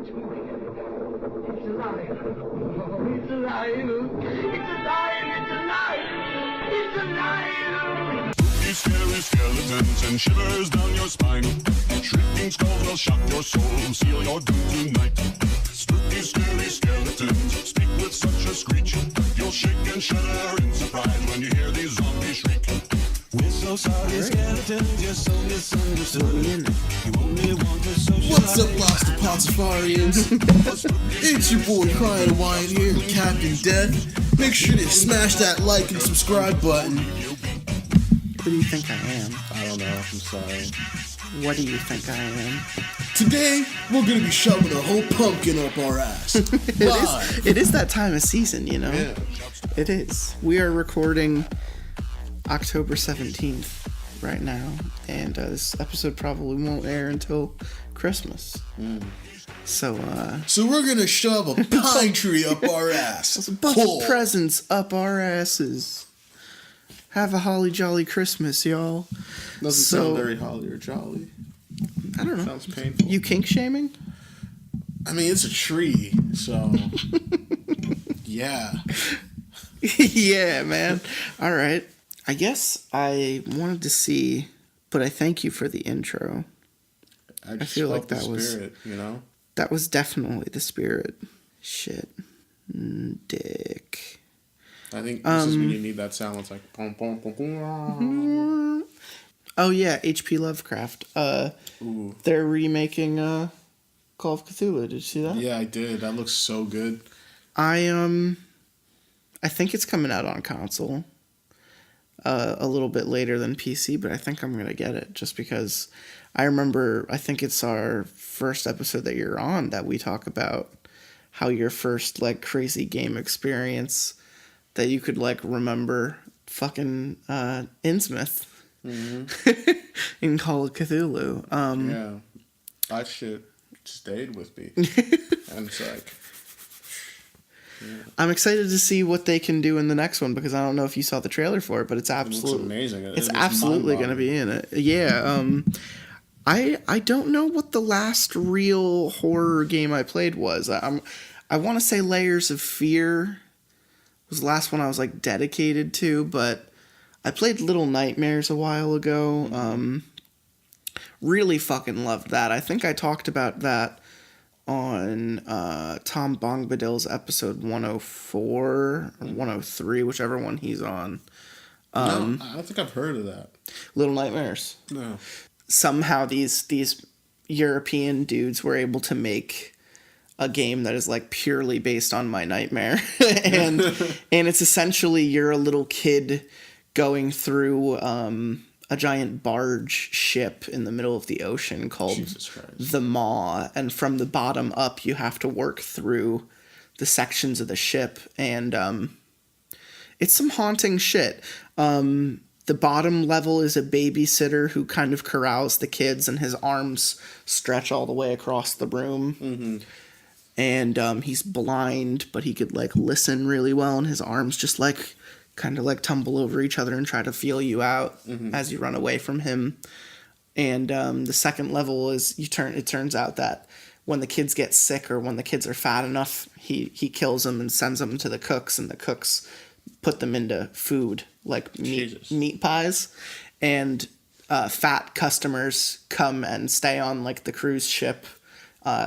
It's alive. Oh, it's alive. It's alive. It's alive. It's alive. Spooky, scary skeletons and shivers down your spine. Shrieking skulls will shock your soul, seal your doom tonight. Spooky, scary skeletons speak with such a screech. You'll shake and shudder in surprise when you hear these zombies shriek. We're so sorry, skeletons, you're so misunderstood. You only want to socialize. What's up, Blaster Potsafarians? It's your boy Cryin Hawaiian here, Captain Death. Make sure to smash that like and subscribe button. Who do you think I am? I don't know, I'm sorry. What do you think I am? Today, we're gonna be shoving a whole pumpkin up our ass. It is that time of season, you know? Yeah. It is. We are recording October 17th right now, and this episode probably won't air until Christmas. So we're gonna shove a pine tree up our ass. there's a bunch of presents up our asses. Have a holly jolly Christmas, y'all. Doesn't sound very holly or jolly. I don't know. Sounds painful. You kink shaming? I mean, it's a tree, so yeah. Yeah, man. All right. I guess I wanted to see, but I thank you for the intro. I just feel like felt that the was- spirit, you know. That was definitely the spirit. Shit. Dick. I think this is when you need that sound. It's like pom pom pom pom. Oh yeah, H.P. Lovecraft. Ooh. They're remaking Call of Cthulhu. Did you see that? Yeah, I did. That looks so good. I think it's coming out on console. A little bit later than PC, but I think I'm gonna get it just because I remember. I think it's our first episode that you're on that we talk about how your first like crazy game experience that you could like remember fucking Innsmouth in Call of Cthulhu. Yeah, that shit stayed with me, and it's like. Yeah. I'm excited to see what they can do in the next one because I don't know if you saw the trailer for it, but it's absolutely It looks amazing. It's absolutely going to be in it. Yeah. I don't know what the last real horror game I played was. I want to say Layers of Fear was the last one I was like dedicated to, but I played Little Nightmares a while ago. Really fucking loved that. I think I talked about that on Tom Bongbadil's episode 104 or 103, whichever one he's on. No, I don't think I've heard of that. Little Nightmares. No. Somehow these European dudes were able to make a game that is like purely based on my nightmare. and it's essentially you're a little kid going through a giant barge ship in the middle of the ocean called the Maw, and from the bottom up you have to work through the sections of the ship, and it's some haunting shit. The bottom level is a babysitter who kind of corrals the kids, and his arms stretch all the way across the room. And he's blind, but he could like listen really well, and his arms just like kind of like tumble over each other and try to feel you out as you run away from him. And the second level is it turns out that when the kids get sick or when the kids are fat enough, he kills them and sends them to the cooks, and the cooks put them into food like meat pies. And fat customers come and stay on like the cruise ship,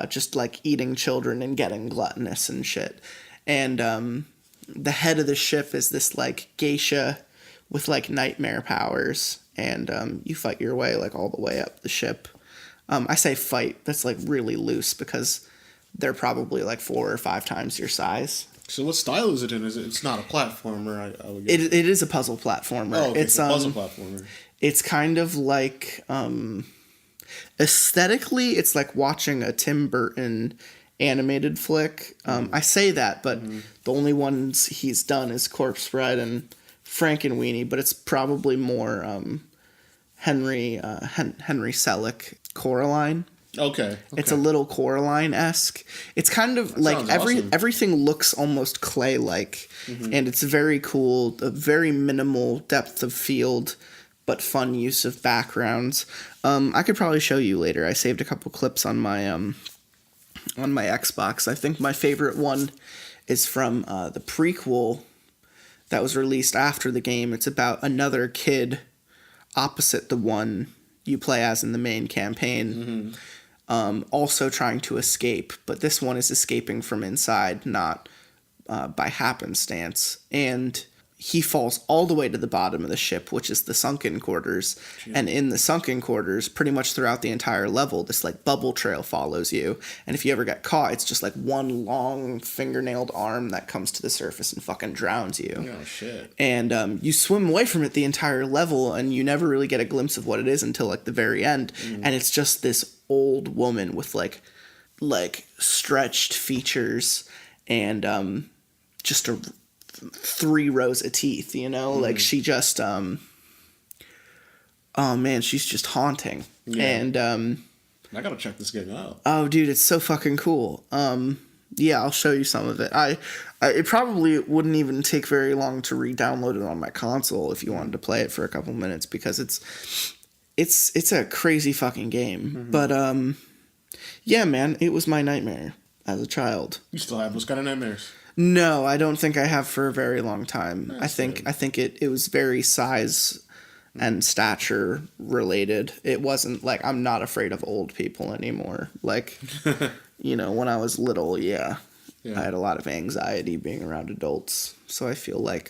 just like eating children and getting gluttonous and shit. And the head of the ship is this like geisha with like nightmare powers, and you fight your way like all the way up the ship. I say fight, that's like really loose because they're probably like 4 or 5 times your size. So what style is it in? It's not a platformer, I would guess. It is a puzzle platformer. Oh, okay, it's a puzzle platformer. It's kind of like aesthetically it's like watching a Tim Burton animated flick. I say that, but the only ones he's done is Corpse Bride and Frankenweenie, but it's probably more Henry Selick, Coraline. Okay. It's a little Coraline-esque. It's kind of like awesome. Everything looks almost clay-like, and it's very cool. A very minimal depth of field, but fun use of backgrounds. I could probably show you later. I saved a couple clips on my on my Xbox. I think my favorite one is from the prequel that was released after the game. It's about another kid opposite the one you play as in the main campaign, also trying to escape. But this one is escaping from inside, not by happenstance. And he falls all the way to the bottom of the ship, which is the sunken quarters. Yeah. And in the sunken quarters, pretty much throughout the entire level, this like bubble trail follows you. And if you ever get caught, it's just like one long fingernailed arm that comes to the surface and fucking drowns you. Oh, shit. And you swim away from it the entire level, and you never really get a glimpse of what it is until like the very end. And it's just this old woman with like stretched features and just 3 rows of teeth, you know? Like, she just, oh, man, she's just haunting. Yeah. And, I gotta check this game out. Oh, dude, it's so fucking cool. Yeah, I'll show you some of it. It probably wouldn't even take very long to re-download it on my console if you wanted to play it for a couple minutes, because it's a crazy fucking game. But, yeah, man, it was my nightmare as a child. You still have those kind of nightmares? No, I don't think I have for a very long time. That's I think it was very size and stature related. It wasn't like I'm not afraid of old people anymore. Like, you know, when I was little, yeah, I had a lot of anxiety being around adults. So I feel like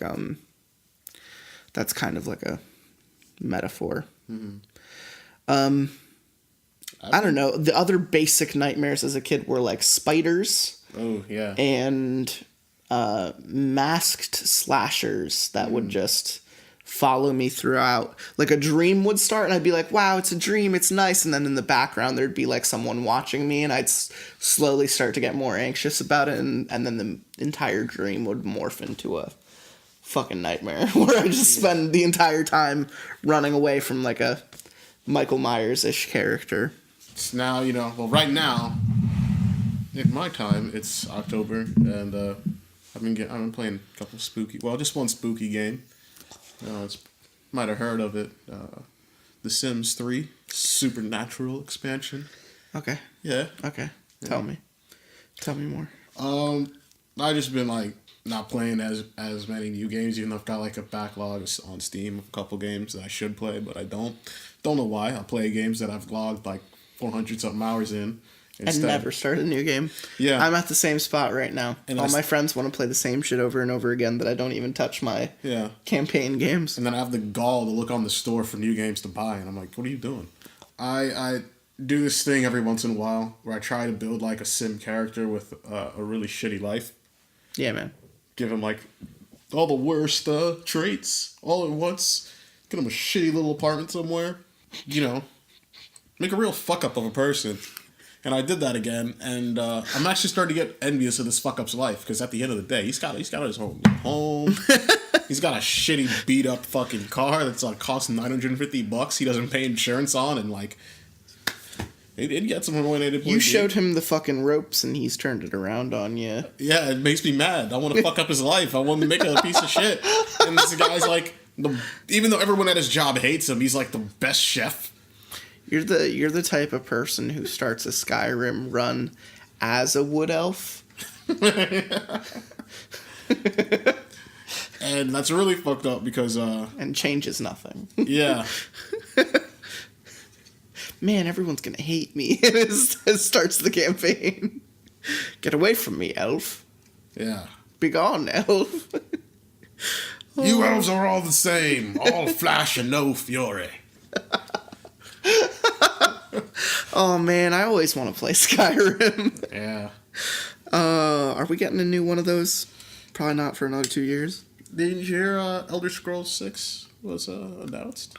that's kind of like a metaphor. I don't know. The other basic nightmares as a kid were like spiders. Oh, yeah. And masked slashers that would just follow me throughout. Like a dream would start and I'd be like, wow, it's a dream, it's nice. And then in the background there'd be like someone watching me, and I'd slowly start to get more anxious about it. And then the entire dream would morph into a fucking nightmare where I just spend the entire time running away from like a Michael Myers-ish character. It's now, you know, well, right now, in my time, it's October, and I've been playing a couple just one spooky game. Might have heard of it. The Sims 3 Supernatural expansion. Okay. Yeah. Okay. Tell me more. I just been like not playing as many new games, even though I've got like a backlog on Steam of a couple games that I should play, but I don't. Don't know why. I play games that I've logged like 400 something hours in. And never start a new game. Yeah. I'm at the same spot right now. And all my friends want to play the same shit over and over again that I don't even touch my campaign games. And then I have the gall to look on the store for new games to buy, and I'm like, what are you doing? I do this thing every once in a while where I try to build like a sim character with a really shitty life. Yeah, man. Give him like all the worst traits all at once. Get him a shitty little apartment somewhere. You know, make a real fuck up of a person. And I did that again, and I'm actually starting to get envious of this fuck up's life, because at the end of the day, he's got his home. He's got a shitty beat up fucking car that's like cost $950. He doesn't pay insurance on, and like it gets him when it. You showed him the fucking ropes, and he's turned it around on you. Yeah, it makes me mad. I want to fuck up his life. I want to make a piece of shit. And this guy's like, even though everyone at his job hates him, he's like the best chef. You're the type of person who starts a Skyrim run as a wood elf. And that's really fucked up because and changes nothing. Yeah. Man, everyone's gonna hate me. It starts the campaign. Get away from me, elf. Yeah. Be gone, elf. You elves are all the same. All flash and no fury. Oh man, I always want to play Skyrim. Yeah. Are we getting a new one of those? Probably not for another 2 years. Did you hear Elder Scrolls 6 was announced?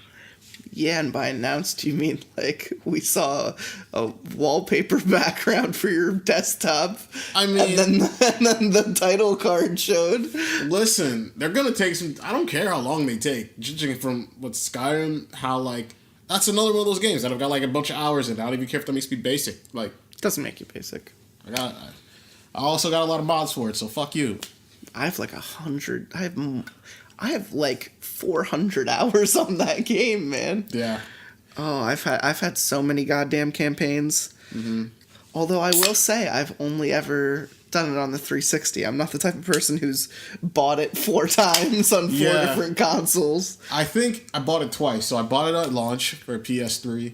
Yeah, and by announced you mean like we saw a wallpaper background for your desktop. I mean, and then the title card showed. Listen, they're gonna take some. I don't care how long they take. Judging from what Skyrim, how like. That's another one of those games that I've got like a bunch of hours in. I don't even care if that makes me basic. Like, doesn't make you basic. I also got a lot of mods for it, so fuck you. I have like 100. I have like 400 hours on that game, man. Yeah. Oh, I've had so many goddamn campaigns. Although I will say I've only ever done it on the 360. I'm not the type of person who's bought it 4 times on 4 different consoles. I think I bought it twice. So I bought it at launch for PS3,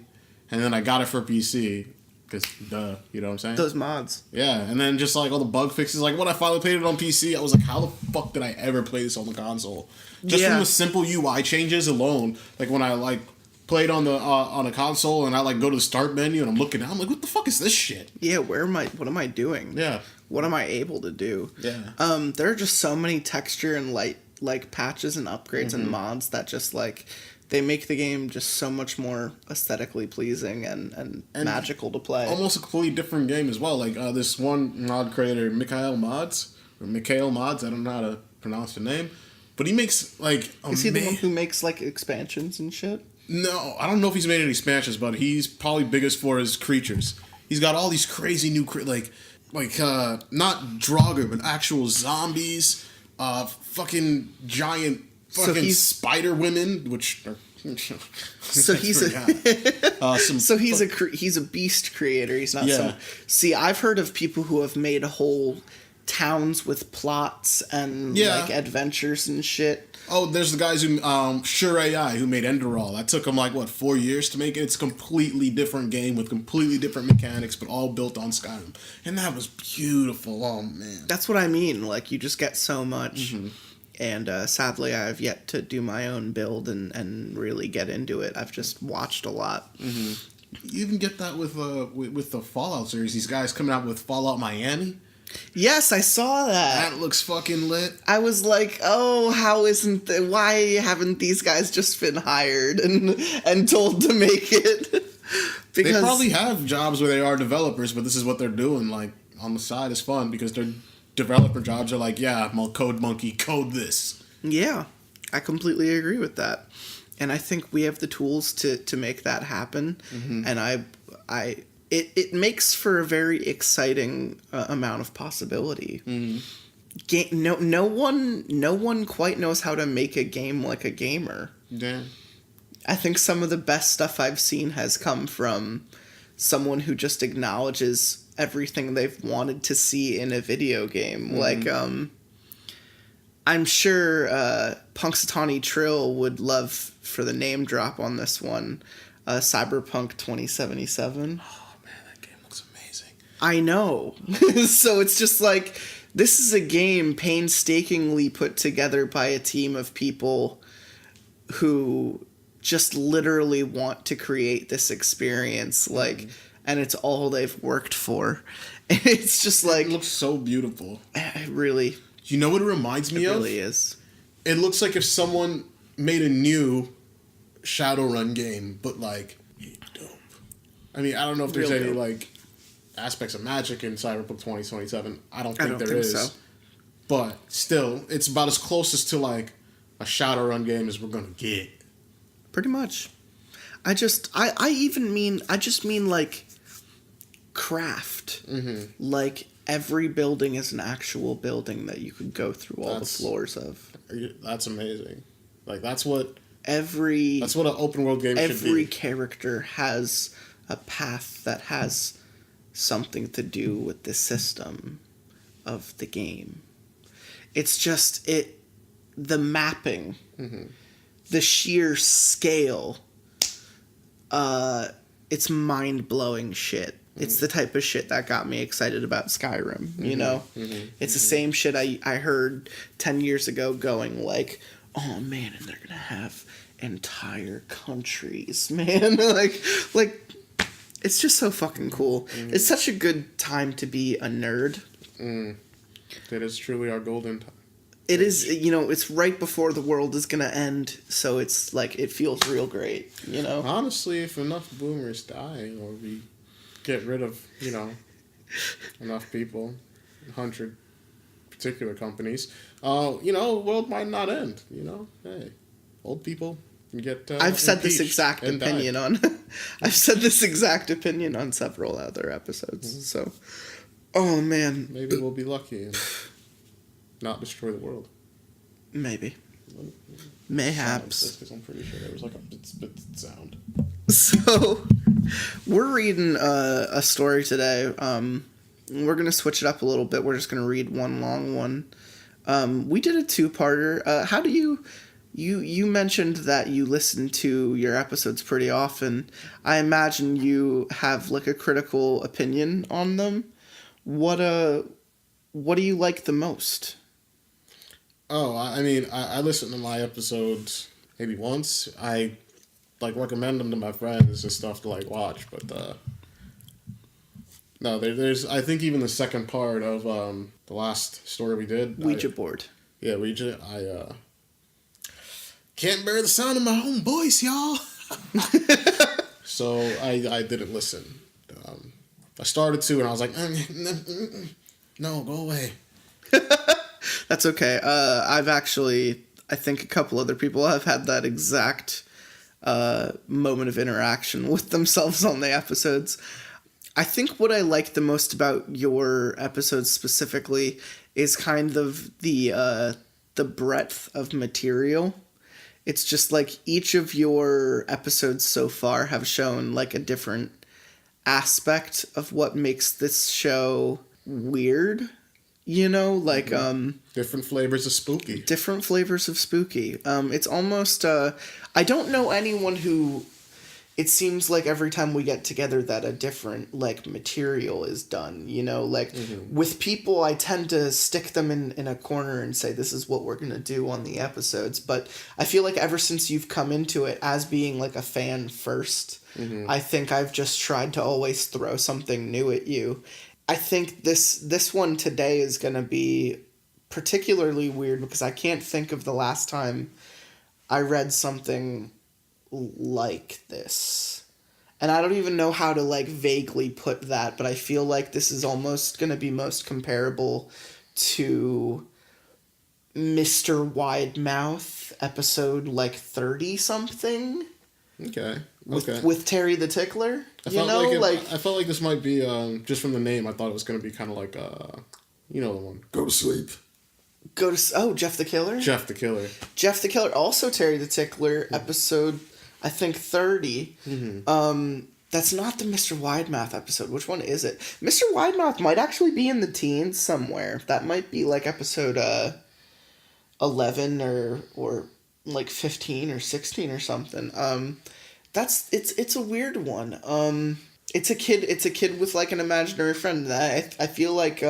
and then I got it for PC. Because, duh, you know what I'm saying? Those mods. Yeah, and then just like all the bug fixes. Like when I finally played it on PC, I was like, how the fuck did I ever play this on the console? Just from the simple UI changes alone. Like when I like played on a console and I like go to the start menu and I'm looking, I'm like, what the fuck is this shit? Yeah, what am I doing? Yeah. What am I able to do? Yeah. There are just so many texture and light like patches and upgrades and mods that just like they make the game just so much more aesthetically pleasing and magical to play. Almost a completely different game as well. Like this one mod creator, Mikhail Mods, I don't know how to pronounce the name, but he makes like is he the one who makes like expansions and shit? No, I don't know if he's made any expansions, but he's probably biggest for his creatures. He's got all these crazy new not Draugr, but actual zombies, fucking giant fucking spider women, which are so he's a beast creator. He's not some. See, I've heard of people who have made whole towns with plots and like adventures and shit. Oh, there's the guys who Sure AI who made Enderall. That took them like 4 years to make it. It's a completely different game with completely different mechanics, but all built on Skyrim, and that was beautiful. Oh man, that's what I mean. Like you just get so much. And sadly, I have yet to do my own build and really get into it. I've just watched a lot. You even get that with the Fallout series. These guys coming out with Fallout Miami. Yes, I saw that. That looks fucking lit. I was like, oh, why haven't these guys just been hired and told to make it? Because they probably have jobs where they are developers, but this is what they're doing. Like on the side is fun because their developer jobs are like, yeah, I'm a code monkey, code this. Yeah, I completely agree with that. And I think we have the tools to make that happen. And it makes for a very exciting amount of possibility. No one quite knows how to make a game like a gamer. Yeah. I think some of the best stuff I've seen has come from someone who just acknowledges everything they've wanted to see in a video game. Like, I'm sure Punxsutawney Trill would love for the name drop on this one, Cyberpunk 2077. I know. So it's just like, this is a game painstakingly put together by a team of people who just literally want to create this experience, like, and it's all they've worked for. And it's just like... It looks so beautiful. It really... You know what it reminds me of? It really is. It looks like if someone made a new Shadowrun game, but, like, dope. I mean, I don't know if there's any, like, aspects of magic in Cyberpunk 2077. I don't think there is. So. But still, it's about as close to like a Shadowrun game as we're gonna get. Pretty much. I just mean like craft. Like every building is an actual building that you could go through all the floors of. That's amazing. Like that's what an open world game should be. Every character has a path that has something to do with the system of the game. It's just the mapping, the sheer scale. It's mind-blowing shit. It's the type of shit that got me excited about Skyrim, you know? It's the same shit I heard 10 years ago going like, oh man, and they're gonna have entire countries, man. like it's just so fucking cool. It's such a good time to be a nerd. That is truly our golden time. It is, it's right before the world is going to end, so it's like, it feels real great, you know? Honestly, if enough boomers die, or we get rid of, enough people, 100 particular companies, the world might not end, Hey, old people can get I've said this exact opinion I've said this exact opinion on several other episodes, so... Oh, man. Maybe we'll be lucky and not destroy the world. Maybe. Mayhaps. Because I'm pretty sure there was like a bit sound. So, we're reading a story today. We're going to switch it up a little bit. We're just going to read one long one. We did a two-parter. How do you mentioned that you listen to your episodes pretty often. I imagine you have like a critical opinion on them. What do you like the most? Oh, I mean, I listen to my episodes maybe once. I like recommend them to my friends and stuff to like watch, but no, there's I think even the second part of the last story we did, Ouija board. Yeah, Ouija. I can't bear the sound of my own voice, y'all. So I didn't listen. I started to, and I was like, no, go away. That's okay. I think a couple other people have had that exact moment of interaction with themselves on the episodes. I think what I like the most about your episodes specifically is kind of the breadth of material. It's just like each of your episodes so far have shown like a different aspect of what makes this show weird. You know, like different flavors of spooky. Different flavors of spooky. It's almost I don't know anyone who, it seems like every time we get together that a different like material is done, you know, like with people I tend to stick them in a corner and say this is what we're going to do on the episodes, but I feel like ever since you've come into it as being like a fan first, I think I've just tried to always throw something new at you. I think this one today is going to be particularly weird because I can't think of the last time I read something like this. And I don't even know how to like vaguely put that, but I feel like this is almost going to be most comparable to Mr. Widemouth episode like 30 something. Okay. With Terry the Tickler. I felt like this might be just from the name. I thought it was going to be kind of like you know the one. Go to sleep. Jeff the Killer. Jeff the Killer. Jeff the Killer. Also Terry the Tickler episode. I think 30. That's not the Mr. Widemouth episode. Which one is it? Mr. Widemouth might actually be in the teens somewhere. That might be like episode 11 or like 15 or 16 or something. It's a weird one. It's a kid with like an imaginary friend. I feel like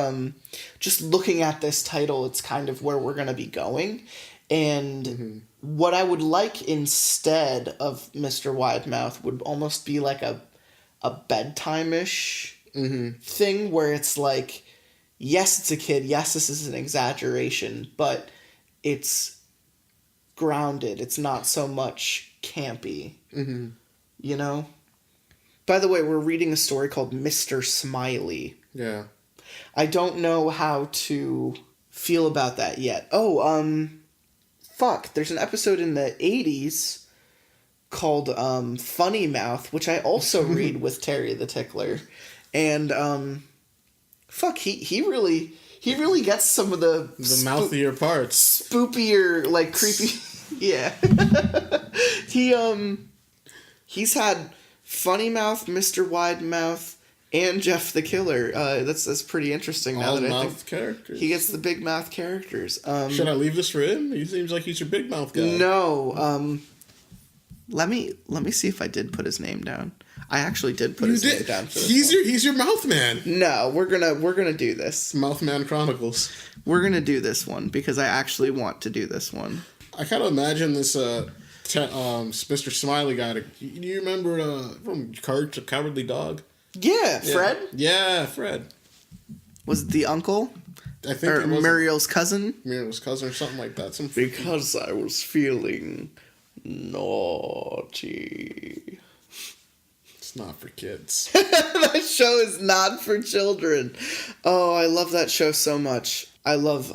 just looking at this title, it's kind of where we're gonna be going. And what I would like instead of Mr. Widemouth would almost be like a bedtime-ish thing where it's like, yes, it's a kid. Yes, this is an exaggeration, but it's grounded. It's not so much campy. You know? By the way, we're reading a story called Mr. Smiley. Yeah. I don't know how to feel about that yet. Fuck. There's an episode in the 80s called Funny Mouth, which I also read with Terry the Tickler. And fuck, he really gets some of the mouthier parts. Spoopier, like creepy. Yeah. He's had Funny Mouth, Mr. Widemouth, and Jeff the Killer. That's pretty interesting now that I think characters. He gets the big mouth characters. Should I leave this for him? He seems like he's your big mouth guy. No. Let me see if I did put his name down. I actually did put his name down for this He's your mouth man. No, we're gonna do this. Mouthman Chronicles. We're gonna do this one because I actually want to do this one. I kind of imagine this Mr. Smiley guy. Do you remember from Cowardly Dog? Yeah, Fred? Yeah, Fred. Was it the uncle? I think or Muriel's cousin? Muriel's cousin or something like that. Because I was feeling naughty. It's not for kids. That show is not for children. Oh, I love that show so much. I love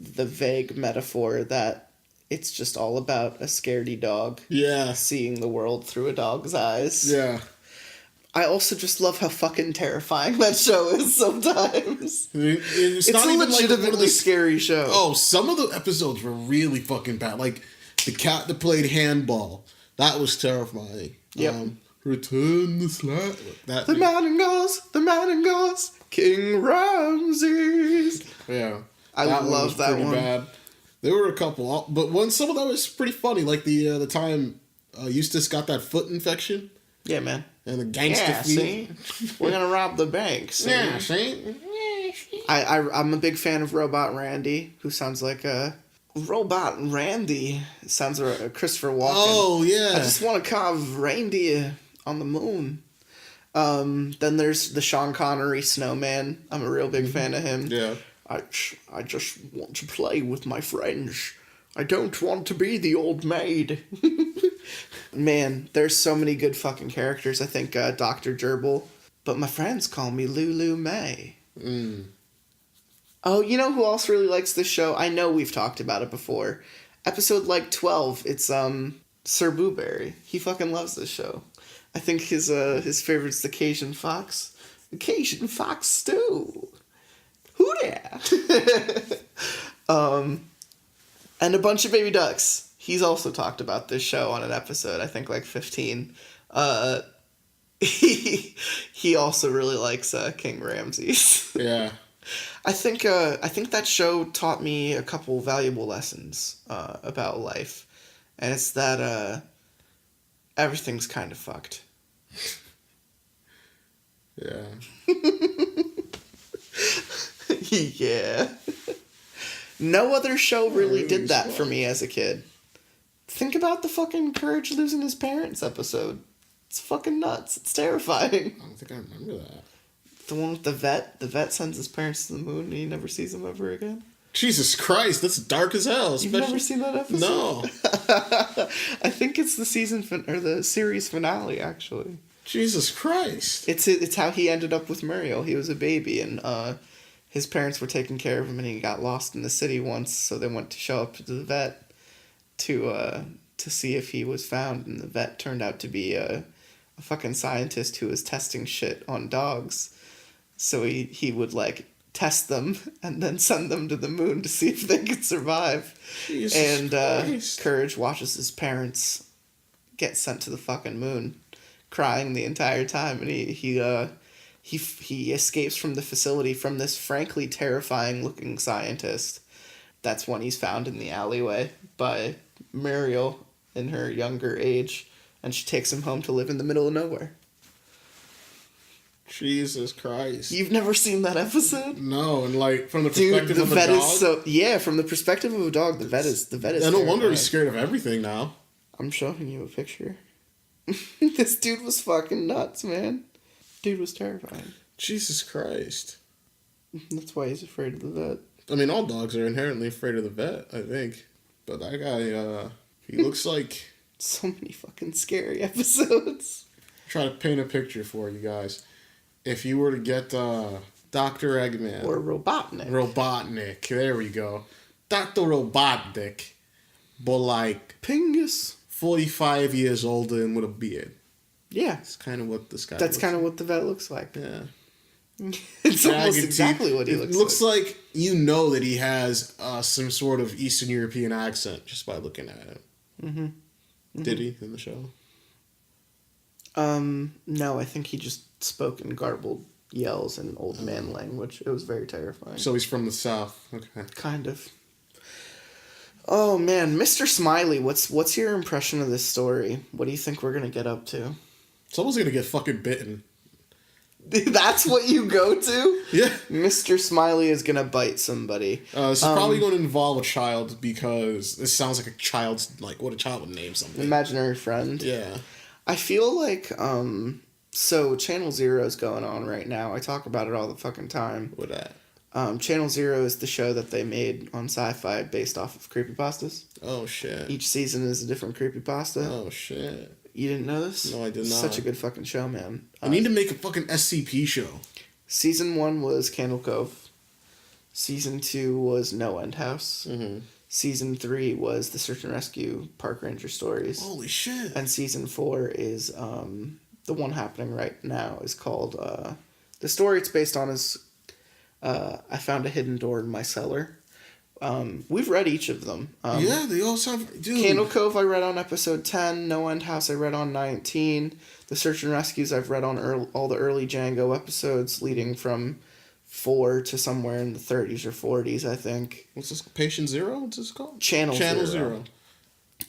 the vague metaphor that it's just all about a scaredy dog. Yeah. Seeing the world through a dog's eyes. Yeah. I also just love how fucking terrifying that show is sometimes. It's It's not a even like one legitimately of the scary show. Oh, some of the episodes were really fucking bad. Like the cat that played handball. That was terrifying. Yep. Return the slap. The mountain goes, King Ramses. Yeah. I one love was that pretty one. Bad. There were a couple, but some of that was pretty funny. Like the time Eustace got that foot infection. Yeah, man. And the gangster Yeah, feet. see? We're gonna rob the bank. See? Yeah, see? I'm a big fan of Robot Randy, who sounds like a... Robot Randy sounds like a Christopher Walken. Oh, yeah. I just want to carve reindeer on the moon. Then there's the Sean Connery Snowman. I'm a real big fan of him. Yeah. I just want to play with my friends. I don't want to be the old maid. Man, there's so many good fucking characters. I think Dr. Gerbil. But my friends call me Lulu May. Oh, you know who else really likes this show? I know we've talked about it before. Episode 12, it's Sir Booberry. He fucking loves this show. I think his favorite's the Cajun Fox. The Cajun Fox stew. Who there? And a bunch of baby ducks. He's also talked about this show on an episode, I think 15. He also really likes King Ramses. Yeah. I think that show taught me a couple valuable lessons about life, and it's that everything's kind of fucked. Yeah. Yeah. No other show really did that for me as a kid. Think about the fucking Courage losing his parents episode. It's fucking nuts. It's terrifying. I don't think I remember that. The one with the vet? The vet sends his parents to the moon and he never sees them ever again? Jesus Christ, that's dark as hell. You've never seen that episode? No. I think it's the the series finale, actually. Jesus Christ. It's how he ended up with Muriel. He was a baby, and his parents were taking care of him, and he got lost in the city once, so they went to show up to the vet to see if he was found, and the vet turned out to be a fucking scientist who was testing shit on dogs. So he would, test them and then send them to the moon to see if they could survive. Jesus Christ. Courage watches his parents get sent to the fucking moon, crying the entire time, and he escapes from the facility from this frankly terrifying looking scientist. That's when he's found in the alleyway by Muriel in her younger age, and she takes him home to live in the middle of nowhere. Jesus Christ. You've never seen that episode? No, and from the Dude, perspective the of a vet dog. is from the perspective of a dog, the vet is I no terrifying. wonder he's scared of everything now. I'm showing you a picture. This dude was fucking nuts, man. Dude was terrifying. Jesus Christ. That's why he's afraid of the vet. I mean, all dogs are inherently afraid of the vet, I think. But that guy, he looks like... So many fucking scary episodes. Try to paint a picture for you guys. If you were to get Dr. Eggman... Or Robotnik. Robotnik, there we go. Dr. Robotnik, but Pingus. 45 years older and with a beard. Yeah. That's kind of what this guy That's looks kind of what the vet looks like. Yeah. It's almost Jagged exactly teeth. what he looks like. It looks like you know that he has some sort of Eastern European accent just by looking at him. Mm-hmm. Did he in the show? No, I think he just spoke in garbled yells and old man language. It was very terrifying. So he's from the South. Okay. Kind of. Oh man, Mr. Smiley, what's your impression of this story? What do you think we're gonna get up to? Someone's gonna get fucking bitten. That's what you go to? Yeah. Mr. Smiley is gonna bite somebody. This is probably going to involve a child because this sounds like a child's, what a child would name something. Imaginary friend. Yeah. I feel like, so Channel Zero is going on right now. I talk about it all the fucking time. What that? Channel Zero is the show that they made on Sci-Fi based off of creepypastas. Oh, shit. Each season is a different creepypasta. Oh, shit. You didn't know this? No, I did not. Such a good fucking show, man. I need to make a fucking SCP show. Season 1 was Candle Cove. Season 2 was No End House. Mm-hmm. Season 3 was the Search and Rescue Park Ranger Stories. Holy shit. And Season 4 is The the one happening right now is called, the story it's based on is, I Found a Hidden Door in My Cellar. We've read each of them. Yeah, they all sound... Dude. Candle Cove I read on episode 10, No End House I read on 19, The Search and Rescues I've read on all the early Django episodes leading from 4 to somewhere in the 30s or 40s, I think. What's this? Patient Zero? What's this called? Channel Zero.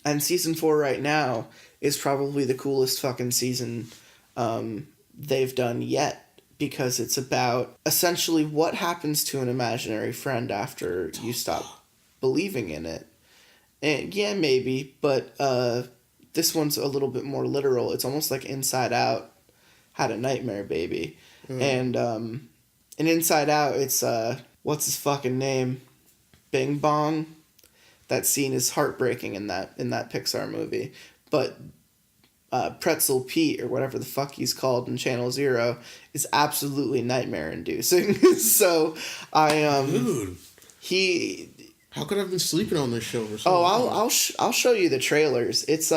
And season 4 right now is probably the coolest fucking season they've done yet, because it's about essentially what happens to an imaginary friend after you stop believing in it. And yeah, maybe, but this one's a little bit more literal. It's almost like Inside Out had a nightmare baby. And in Inside Out, it's, what's his fucking name? Bing Bong. That scene is heartbreaking in that Pixar movie. But Pretzel Pete, or whatever the fuck he's called in Channel Zero, is absolutely nightmare-inducing. So Dude. He... How could I have been sleeping on this show or something? Oh, I'll show you the trailers. It's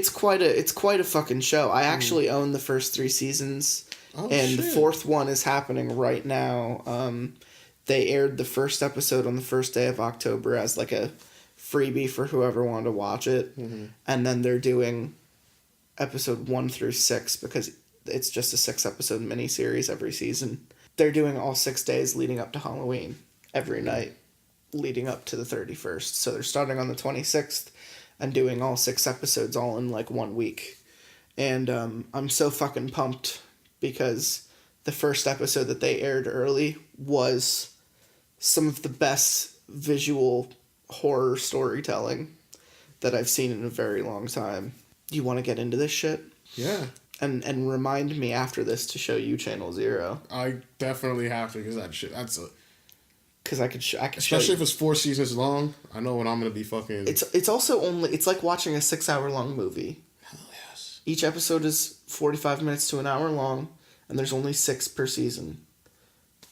quite a fucking show. I actually own the first 3 seasons, and shit. The 4th one is happening right now. They aired the first episode on the first day of October as like a freebie for whoever wanted to watch it, and then they're doing episode 1 through 6 because it's just a 6-episode miniseries every season. They're doing all 6 days leading up to Halloween every night, leading up to the 31st. So they're starting on the 26th and doing all 6 episodes all in like 1 week. And I'm so fucking pumped because the first episode that they aired early was some of the best visual horror storytelling that I've seen in a very long time. You want to get into this shit? Yeah. And remind me after this to show you Channel Zero. I definitely have to, because that shit, that's a... Because I could especially if it's 4 seasons long, I know when I'm going to be fucking... It's also only... It's like watching a 6-hour-long movie. Hell yes. Each episode is 45 minutes to an hour long, and there's only 6 per season.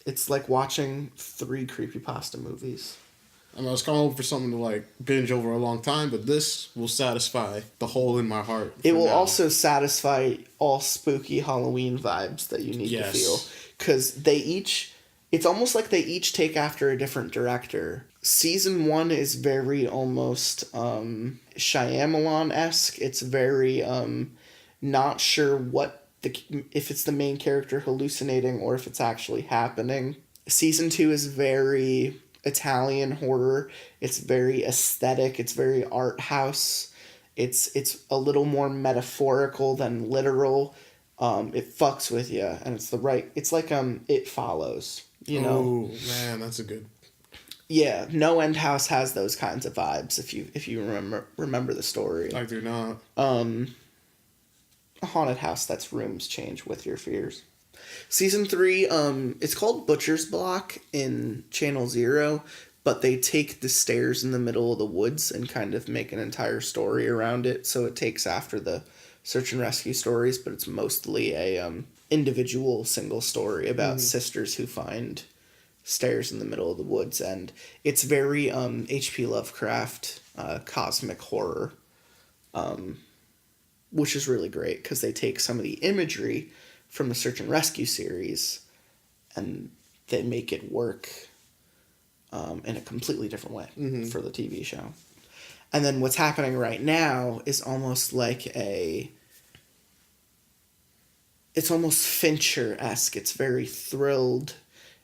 It's like watching 3 creepypasta movies. I mean, I was coming over for something to, like, binge over a long time, but this will satisfy the hole in my heart. It will also satisfy all spooky Halloween vibes that you need to feel. Because they each... It's almost like they each take after a different director. Season 1 is very almost Shyamalan-esque. It's very not sure if it's the main character hallucinating or if it's actually happening. Season 2 is very Italian horror. It's very aesthetic. It's very art house. It's a little more metaphorical than literal. It fucks with you, and it's like It Follows. You know? Oh man, that's a good. Yeah, No End House has those kinds of vibes. If you remember the story. I do not. A haunted house that's rooms change with your fears. Season 3, it's called Butcher's Block in Channel Zero, but they take the stairs in the middle of the woods and kind of make an entire story around it. So it takes after the search and rescue stories, but it's mostly a individual single story about sisters who find stairs in the middle of the woods, and it's very H.P. Lovecraft cosmic horror, which is really great because they take some of the imagery from the search and rescue series and they make it work in a completely different way for the TV show. And then what's happening right now is almost like it's almost Fincher-esque. It's very thrilled.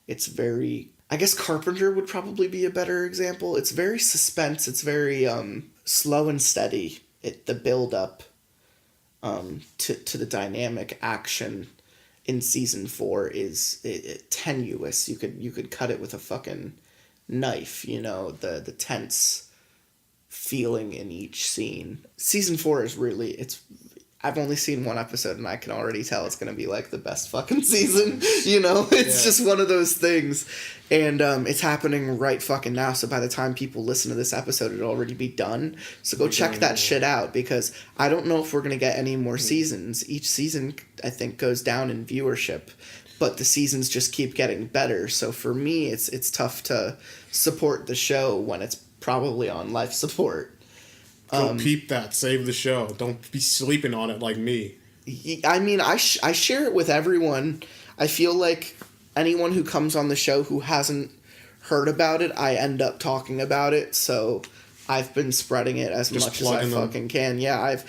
It's very... I guess Carpenter would probably be a better example. It's very suspense. It's very slow and steady. The build-up to the dynamic action in season 4 is tenuous. You could cut it with a fucking knife, you know, the tense feeling in each scene. Season 4 is really... I've only seen 1 episode and I can already tell it's going to be like the best fucking season, you know? It's just one of those things. And it's happening right fucking now, so by the time people listen to this episode, it'll already be done. So go check that shit out, because I don't know if we're going to get any more seasons. Each season, I think, goes down in viewership, but the seasons just keep getting better. So for me, it's tough to support the show when it's probably on life support. Go peep that. Save the show. Don't be sleeping on it like me. I mean, I share it with everyone. I feel like anyone who comes on the show who hasn't heard about it, I end up talking about it, so I've been spreading it as Just much as I fucking can. Yeah, I've...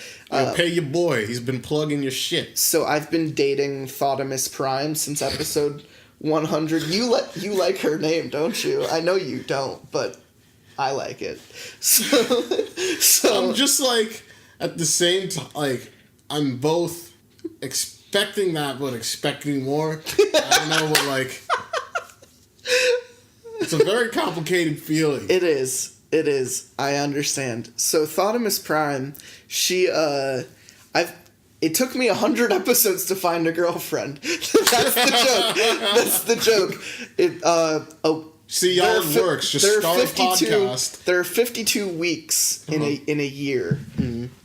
pay your boy. He's been plugging your shit. So I've been dating Thotimus Prime since episode 100. You like her name, don't you? I know you don't, but I like it. So I'm just like, at the same time, like, I'm both expecting that, but expecting more. I don't know what, like... It's a very complicated feeling. It is. I understand. So Thotimus Prime, she, it took me 100 episodes to find a girlfriend. That's the joke. See, y'all, it works. Just start a podcast. There are 52 weeks in a year,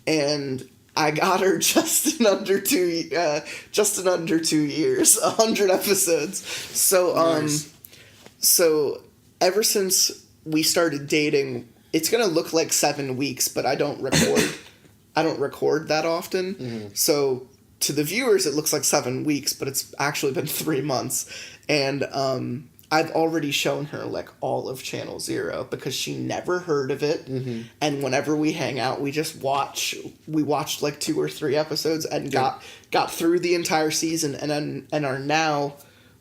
and I got her just in under 2 years, 100 episodes. So Nice. So ever since we started dating, it's gonna look like 7 weeks, but I don't record. I don't record that often. So to the viewers, it looks like 7 weeks, but it's actually been 3 months. And I've already shown her like all of Channel Zero because she never heard of it. And whenever we hang out, we just watch. We watched like 2 or 3 episodes and got through the entire season, and are now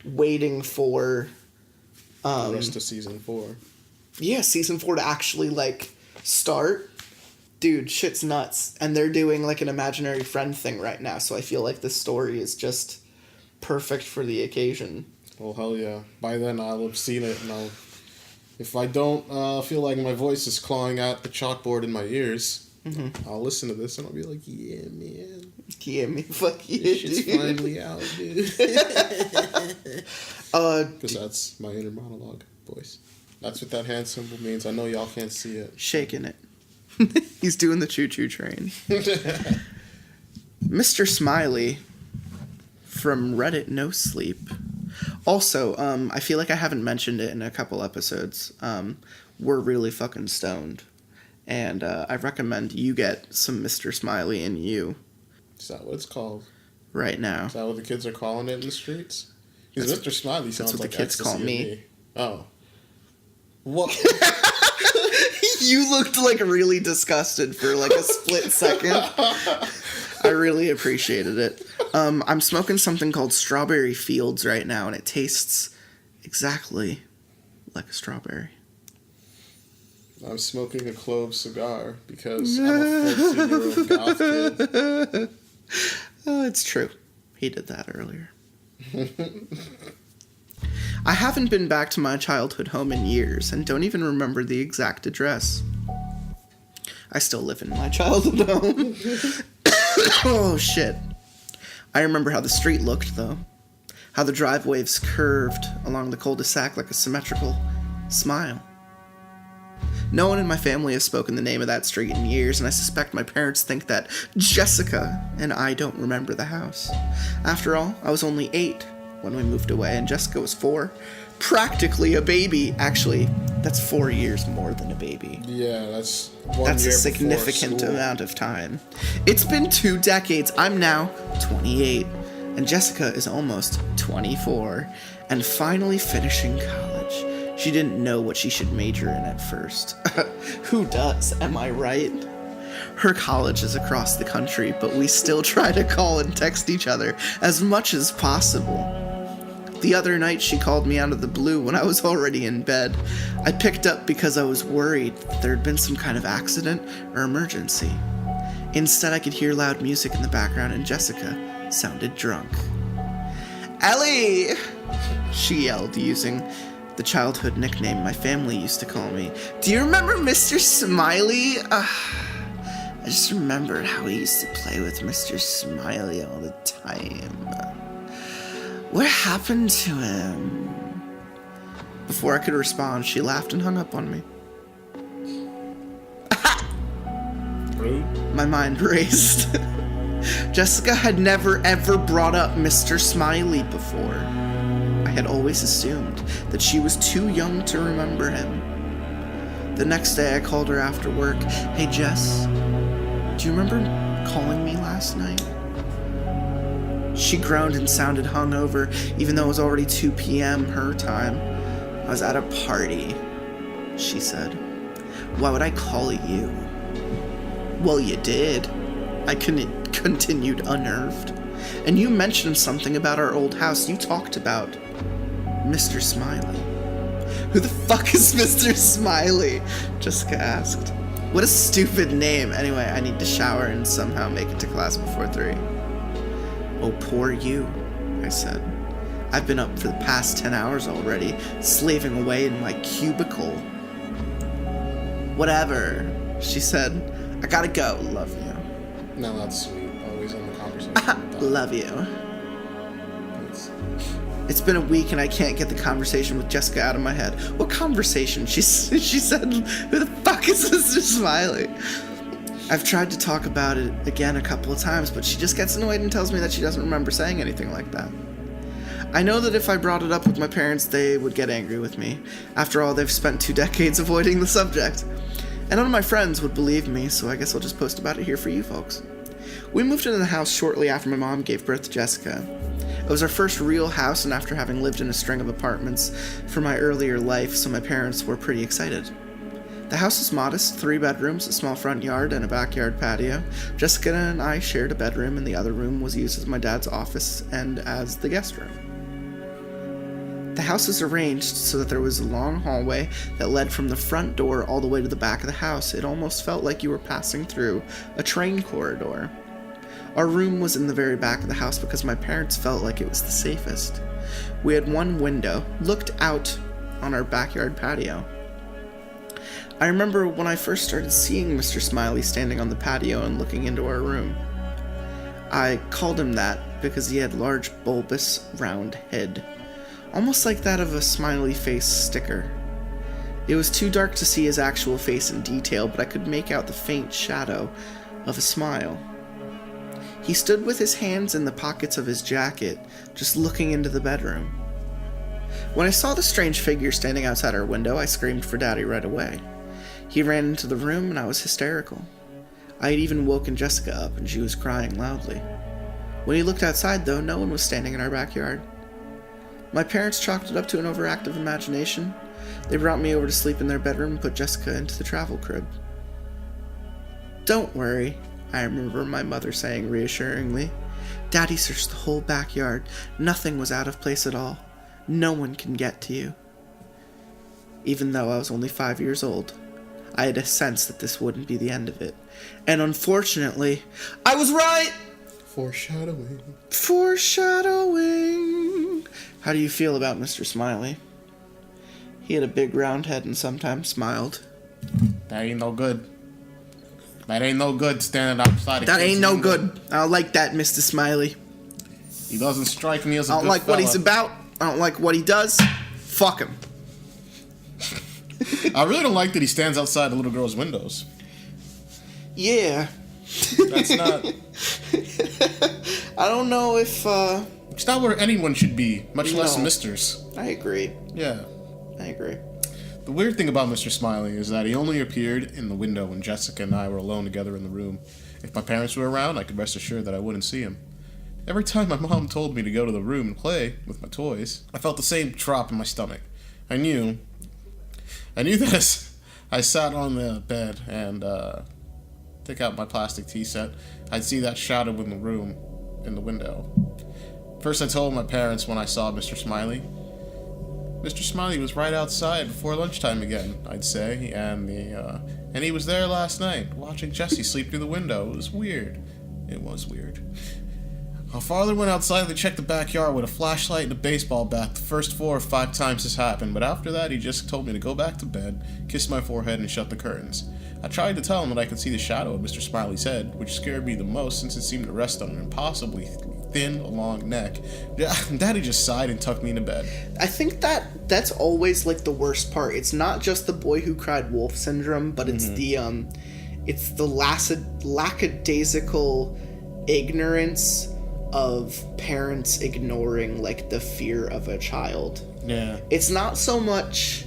waiting for The rest of season 4. Yeah, season 4 to actually like start. Dude, shit's nuts. And they're doing like an imaginary friend thing right now, so I feel like this story is just perfect for the occasion. Well, hell yeah. By then, I'll have seen it, and if I don't feel like my voice is clawing at the chalkboard in my ears, I'll listen to this, and I'll be like, yeah, man. Yeah, me, fuck yeah, This shit's dude. finally out, dude. Because that's my inner monologue voice. That's what that hand symbol means. I know y'all can't see it. Shaking it. He's doing the choo-choo train. Mr. Smiley from Reddit No Sleep. Also, I feel like I haven't mentioned it in a couple episodes. We're really fucking stoned. And I recommend you get some Mr. Smiley in you Is that what it's called? right now. Is that what the kids are calling it in the streets? Because Mr. Smiley sounds what like the kids call ecstasy to me. Oh. What? You looked like really disgusted for like a split second. I really appreciated it. I'm smoking something called Strawberry Fields right now, and it tastes exactly like a strawberry. I'm smoking a clove cigar because I'm a 14-year-old goth kid. Oh, it's true. He did that earlier. I haven't been back to my childhood home in years and don't even remember the exact address. I still live in my childhood home. Oh, shit. I remember how the street looked, though. How the driveways curved along the cul-de-sac like a symmetrical smile. No one in my family has spoken the name of that street in years, and I suspect my parents think that Jessica and I don't remember the house. After all, I was only 8 when we moved away, and Jessica was 4. Practically a baby. Actually, that's 4 years more than a baby. Yeah, that's 1 year That's a before significant school. amount of time. It's been 2 decades. I'm now 28, and Jessica is almost 24, and finally finishing college. She didn't know what she should major in at first. Who does, am I right? Her college is across the country, but we still try to call and text each other as much as possible. The other night she called me out of the blue when I was already in bed. I picked up because I was worried there had been some kind of accident or emergency. Instead, I could hear loud music in the background, and Jessica sounded drunk. Ellie! She yelled, using the childhood nickname my family used to call me. Do you remember Mr. Smiley? I just remembered how we used to play with Mr. Smiley all the time. What happened to him? Before I could respond, she laughed and hung up on me. Rude. My mind raced. Jessica had never ever brought up Mr. Smiley before. I had always assumed that she was too young to remember him. The next day I called her after work. Hey Jess, do you remember calling me last night? She groaned and sounded hungover, even though it was already 2 p.m. her time. I was at a party, she said. Why would I call you? Well, you did. I continued, unnerved. And you mentioned something about our old house. You talked about Mr. Smiley. Who the fuck is Mr. Smiley? Jessica asked. What a stupid name. Anyway, I need to shower and somehow make it to class before 3. Oh, poor you, I said. I've been up for the past 10 hours already, slaving away in my cubicle. Whatever, she said. I gotta go. Love you. No, that's sweet. Always in the conversation. Love you. It's been a week and I can't get the conversation with Jessica out of my head. What conversation? She said, who the fuck is Mr. Smiley? I've tried to talk about it again a couple of times, but she just gets annoyed and tells me that she doesn't remember saying anything like that. I know that if I brought it up with my parents, they would get angry with me. After all, they've spent 2 decades avoiding the subject. And none of my friends would believe me, so I guess I'll just post about it here for you folks. We moved into the house shortly after my mom gave birth to Jessica. It was our first real house, and after having lived in a string of apartments for my earlier life, so my parents were pretty excited. The house was modest, 3 bedrooms, a small front yard, and a backyard patio. Jessica and I shared a bedroom, and the other room was used as my dad's office and as the guest room. The house was arranged so that there was a long hallway that led from the front door all the way to the back of the house. It almost felt like you were passing through a train corridor. Our room was in the very back of the house because my parents felt like it was the safest. We had one window, looked out on our backyard patio. I remember when I first started seeing Mr. Smiley standing on the patio and looking into our room. I called him that because he had large, bulbous, round head, almost like that of a smiley face sticker. It was too dark to see his actual face in detail, but I could make out the faint shadow of a smile. He stood with his hands in the pockets of his jacket, just looking into the bedroom. When I saw the strange figure standing outside our window, I screamed for Daddy right away. He ran into the room and I was hysterical. I had even woken Jessica up and she was crying loudly. When he looked outside, though, no one was standing in our backyard. My parents chalked it up to an overactive imagination. They brought me over to sleep in their bedroom and put Jessica into the travel crib. Don't worry, I remember my mother saying reassuringly. Daddy searched the whole backyard. Nothing was out of place at all. No one can get to you. Even though I was only 5 years old, I had a sense that this wouldn't be the end of it. And unfortunately, I was right! Foreshadowing. Foreshadowing. How do you feel about Mr. Smiley? He had a big round head and sometimes smiled. That ain't no good. That ain't no good standing outside. That ain't no good. I don't like that, Mr. Smiley. He doesn't strike me as a good I don't like fella. what he's about. I don't like what he does. Fuck him. I really don't like that he stands outside the little girl's windows. Yeah. That's not... I don't know if, It's not where anyone should be, much less misters. I agree. Yeah. I agree. The weird thing about Mr. Smiley is that he only appeared in the window when Jessica and I were alone together in the room. If my parents were around, I could rest assured that I wouldn't see him. Every time my mom told me to go to the room and play with my toys, I felt the same drop in my stomach. I knew that as I sat on the bed and took out my plastic tea set, I'd see that shadow in the room, in the window. First I told my parents when I saw Mr. Smiley. Mr. Smiley was right outside before lunchtime again, I'd say, and he was there last night, watching Jessie sleep through the window. It was weird. It was weird. Our father went outside to check the backyard with a flashlight and a baseball bat. The first 4 or 5 times this happened, but after that he just told me to go back to bed, kiss my forehead, and shut the curtains. I tried to tell him that I could see the shadow of Mr. Smiley's head, which scared me the most since it seemed to rest on an impossibly thin, long neck. Daddy just sighed and tucked me into bed. I think that's always like the worst part. It's not just the boy who cried wolf syndrome, but it's the lackadaisical ignorance of parents ignoring like the fear of a child. Yeah. It's not so much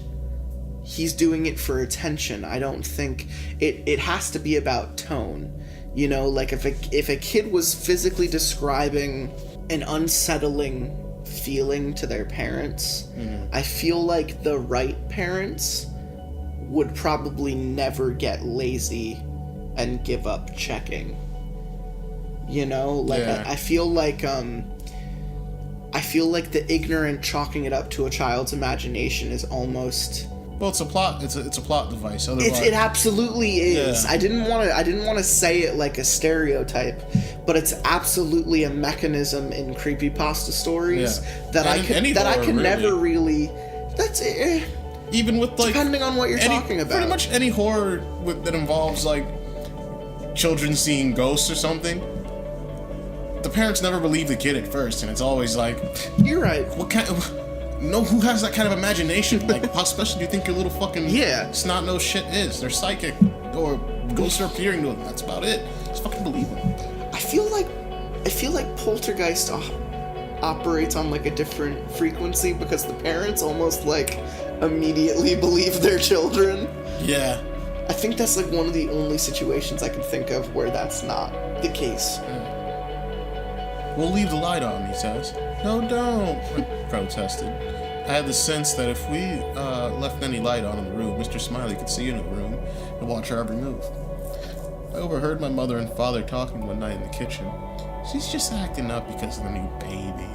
he's doing it for attention. I don't think it has to be about tone. You know, like if a kid was physically describing an unsettling feeling to their parents. I feel like the right parents would probably never get lazy and give up checking. You know, like Yeah. I feel like the ignorant chalking it up to a child's imagination is almost. Well, it's a plot. It's a plot device. Otherwise, It absolutely is. Yeah. I didn't want to say it like a stereotype, but it's absolutely a mechanism in creepypasta stories Yeah. that And in any I horror, can really. never really. That's it. even with like Depending on what you're talking about. pretty much any horror that involves like children seeing ghosts or something. The parents never believe the kid at first, and it's always like, You're right. what kind of. No, who has that kind of imagination? Like, how special do you think your little fucking snot-nosed shit is? They're psychic, or ghosts are appearing to them. That's about it. Just fucking believe them. I feel like Poltergeist operates on like a different frequency because the parents almost like immediately believe their children. Yeah. I think that's like one of the only situations I can think of where that's not the case. We'll leave the light on, he says. No, don't, I protested. I had the sense that if we left any light on in the room, Mr. Smiley could see into the room and watch our every move. I overheard my mother and father talking one night in the kitchen. She's just acting up because of the new baby,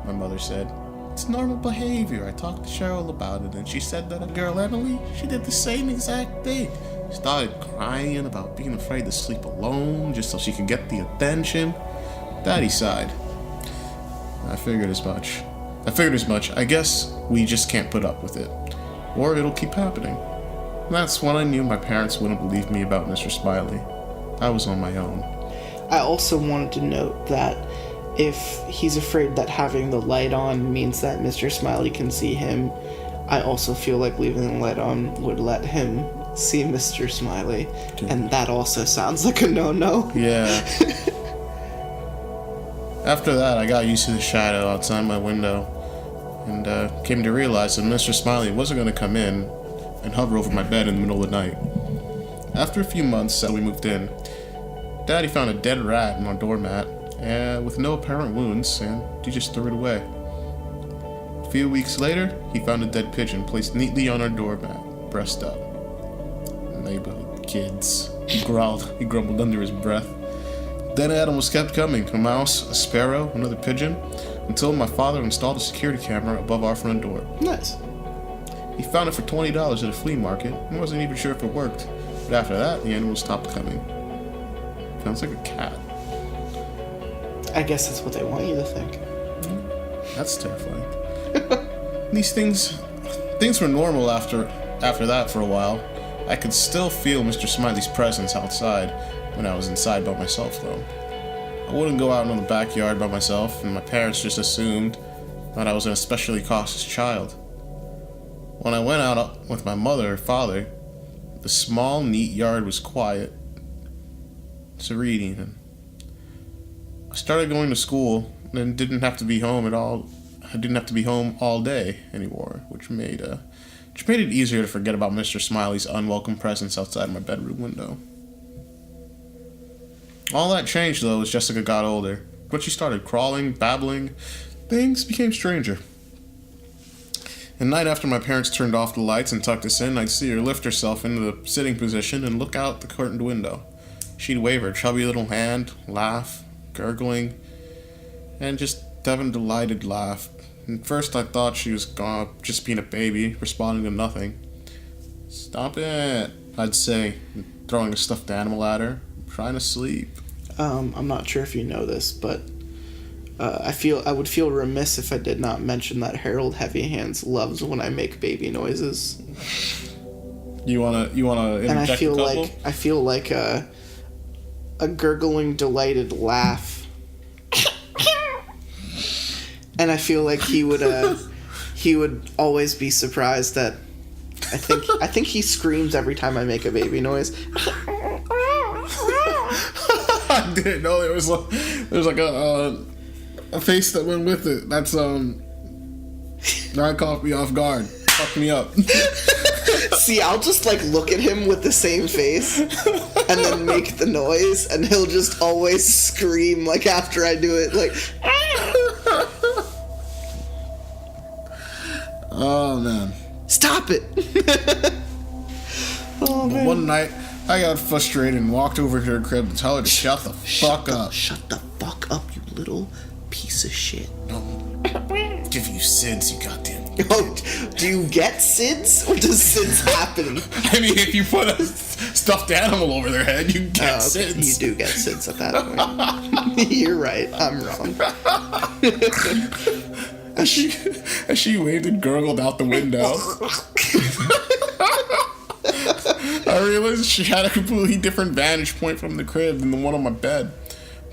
my mother said. It's normal behavior. I talked to Cheryl about it, and she said that a girl, Emily, she did the same exact thing. Started crying about being afraid to sleep alone just so she could get the attention. Daddy sighed. I figured as much. I guess we just can't put up with it. Or it'll keep happening. And that's when I knew my parents wouldn't believe me about Mr. Smiley. I was on my own. I also wanted to note that if he's afraid that having the light on means that Mr. Smiley can see him, I also feel like leaving the light on would let him see Mr. Smiley. And that also sounds like a no-no. Yeah. After that, I got used to the shadow outside my window, and came to realize that Mr. Smiley wasn't going to come in and hover over my bed in the middle of the night. After a few months that we moved in, Daddy found a dead rat on our doormat, with no apparent wounds, and he just threw it away. A few weeks later, he found a dead pigeon placed neatly on our doormat, breast up. Neighborhood kids, he grumbled under his breath. Then animals kept coming, a mouse, a sparrow, another pigeon, until my father installed a security camera above our front door. Nice. He found it for $20 at a flea market and wasn't even sure if it worked. But after that, the animals stopped coming. Sounds like a cat. I guess that's what they want you to think. That's terrifying. These things were normal after that for a while. I could still feel Mr. Smiley's presence outside when I was inside by myself, though. I wouldn't go out in the backyard by myself, and my parents just assumed that I was an especially cautious child. When I went out with my mother or father, the small, neat yard was quiet, serene, and I started going to school and didn't have to be home at all. I didn't have to be home all day anymore, which made it easier to forget about Mr. Smiley's unwelcome presence outside my bedroom window. All that changed, though, as Jessica got older. But she started crawling, babbling. Things became stranger. At night, after my parents turned off the lights and tucked us in, I'd see her lift herself into the sitting position and look out the curtained window. She'd wave her chubby little hand, laugh, gurgling, and just have a delighted laugh. At first, I thought she was just being a baby, responding to nothing. Stop it, I'd say, throwing a stuffed animal at her. I'm trying to sleep. I'm not sure if you know this, but I would feel remiss if I did not mention that Harold Heavy Hands loves when I make baby noises. You wanna interject And I feel a couple? like a gurgling, delighted laugh. And I feel like he would always be surprised that I think he screams every time I make a baby noise. I didn't know there was like a face that went with it. That's that caught me off guard. Fucked me up. See, I'll just like look at him with the same face and then make the noise, and he'll just always scream like after I do it, like. Oh, man. Stop it! Oh, man. One night, I got frustrated and walked over to her crib to tell her to shut the fuck up. Shut the fuck up, you little piece of shit. Give you SIDS, you goddamn. Oh, do you get SIDS? Or does SIDS happen? I mean, if you put a stuffed animal over their head, you get SIDS. You do get SIDS at that point. You're right. I'm wrong. As she waved and gurgled out the window, I realized she had a completely different vantage point from the crib than the one on my bed.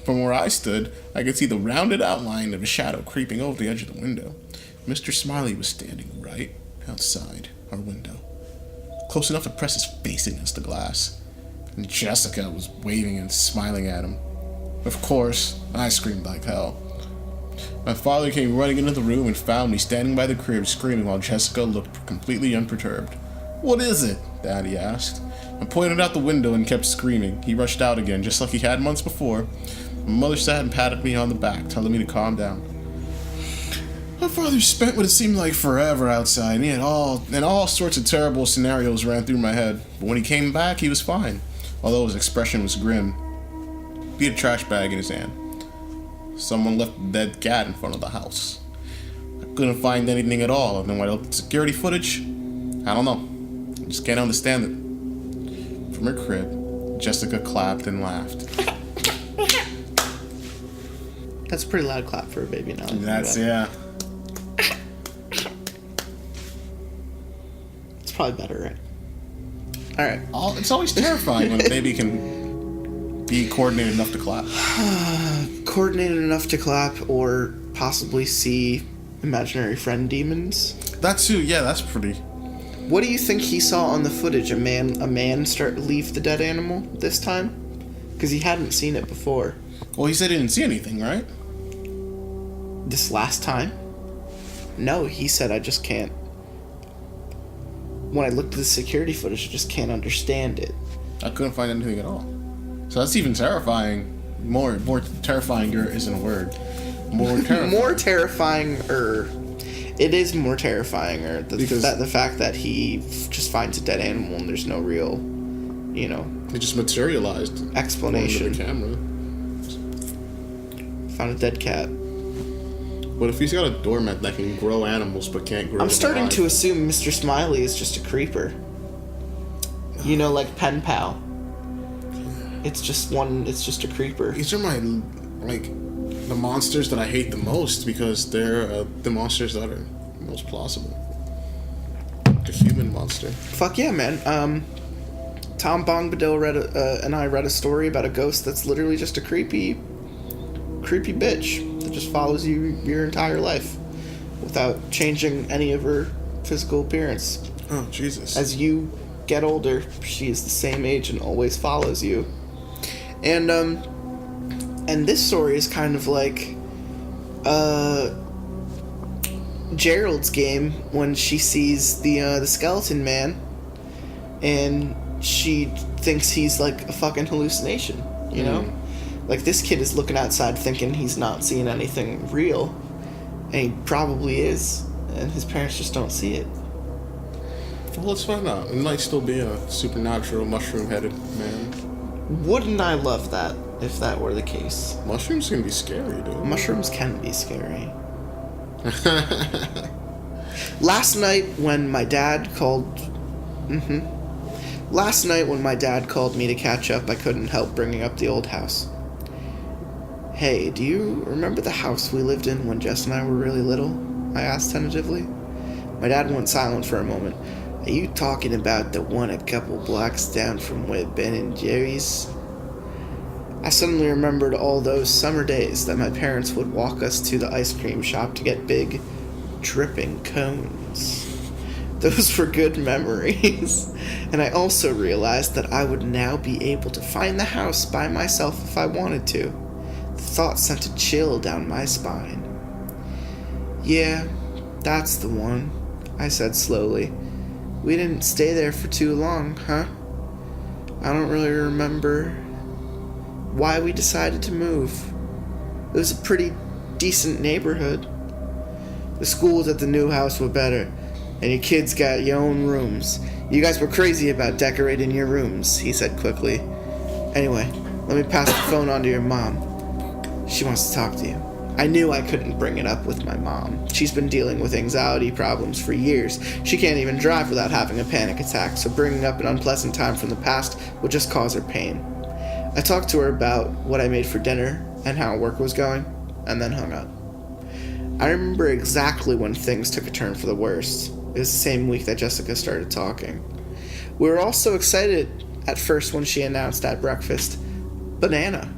From where I stood, I could see the rounded outline of a shadow creeping over the edge of the window. Mr. Smiley was standing right outside our window, close enough to press his face against the glass, and Jessica was waving and smiling at him. Of course, I screamed like hell. My father came running into the room and found me standing by the crib screaming while Jessica looked completely unperturbed. "What is it?" Daddy asked. I pointed out the window and kept screaming. He rushed out again, just like he had months before. My mother sat and patted me on the back, telling me to calm down. My father spent what it seemed like forever outside, and all sorts of terrible scenarios ran through my head. But when he came back, he was fine, although his expression was grim. He had a trash bag in his hand. Someone left a dead cat in front of the house. I couldn't find anything at all, and then when I looked at security footage, I don't know. I just can't understand it. From her crib, Jessica clapped and laughed. That's a pretty loud clap for a baby now. Yeah. It's probably better, right? Alright. It's always terrifying when a baby can be coordinated enough to clap. Coordinated enough to clap or possibly see imaginary friend demons. That too, yeah, that's pretty. What do you think he saw on the footage? A man start to leave the dead animal this time? Because he hadn't seen it before. Well, he said he didn't see anything, right? This last time? No, he said I just can't. When I looked at the security footage, I just can't understand it. I couldn't find anything at all. So that's even terrifying. More terrifying isn't a word. More terrifying. More terrifying, it is more terrifying, the fact that he just finds a dead animal and there's no real, it just materialized. Explanation. The camera. Found a dead cat. What if he's got a doormat that can grow animals but can't grow? I'm starting to assume Mr. Smiley is just a creeper. Like Pen Pal. It's just a creeper. These are my, the monsters that I hate the most because they're the monsters that are most plausible. The human monster. Fuck yeah, man. Tom Bongbadil and I read a story about a ghost that's literally just a creepy bitch that just follows you your entire life without changing any of her physical appearance. Oh, Jesus. As you get older, she is the same age and always follows you. And this story is kind of like Gerald's game when she sees the skeleton man and she thinks he's like a fucking hallucination, know? Like, this kid is looking outside thinking he's not seeing anything real, and he probably is, and his parents just don't see it. Well, let's find out. It might still be a supernatural mushroom-headed man. Wouldn't I love that if that were the case? Mushrooms can be scary, dude. Mushrooms can be scary. Last night when my dad called me to catch up, I couldn't help bringing up the old house. Hey, do you remember the house we lived in when Jess and I were really little? I asked tentatively. My dad went silent for a moment. Are you talking about the one a couple blocks down from where Ben and Jerry's? I suddenly remembered all those summer days that my parents would walk us to the ice cream shop to get big, dripping cones. Those were good memories. And I also realized that I would now be able to find the house by myself if I wanted to. The thought sent a chill down my spine. Yeah, that's the one, I said slowly. We didn't stay there for too long, huh? I don't really remember why we decided to move. It was a pretty decent neighborhood. The schools at the new house were better, and your kids got your own rooms. You guys were crazy about decorating your rooms, he said quickly. Anyway, let me pass the phone on to your mom. She wants to talk to you. I knew I couldn't bring it up with my mom. She's been dealing with anxiety problems for years. She can't even drive without having a panic attack, so bringing up an unpleasant time from the past would just cause her pain. I talked to her about what I made for dinner and how work was going, and then hung up. I remember exactly when things took a turn for the worst. It was the same week that Jessica started talking. We were all so excited at first when she announced at breakfast, banana.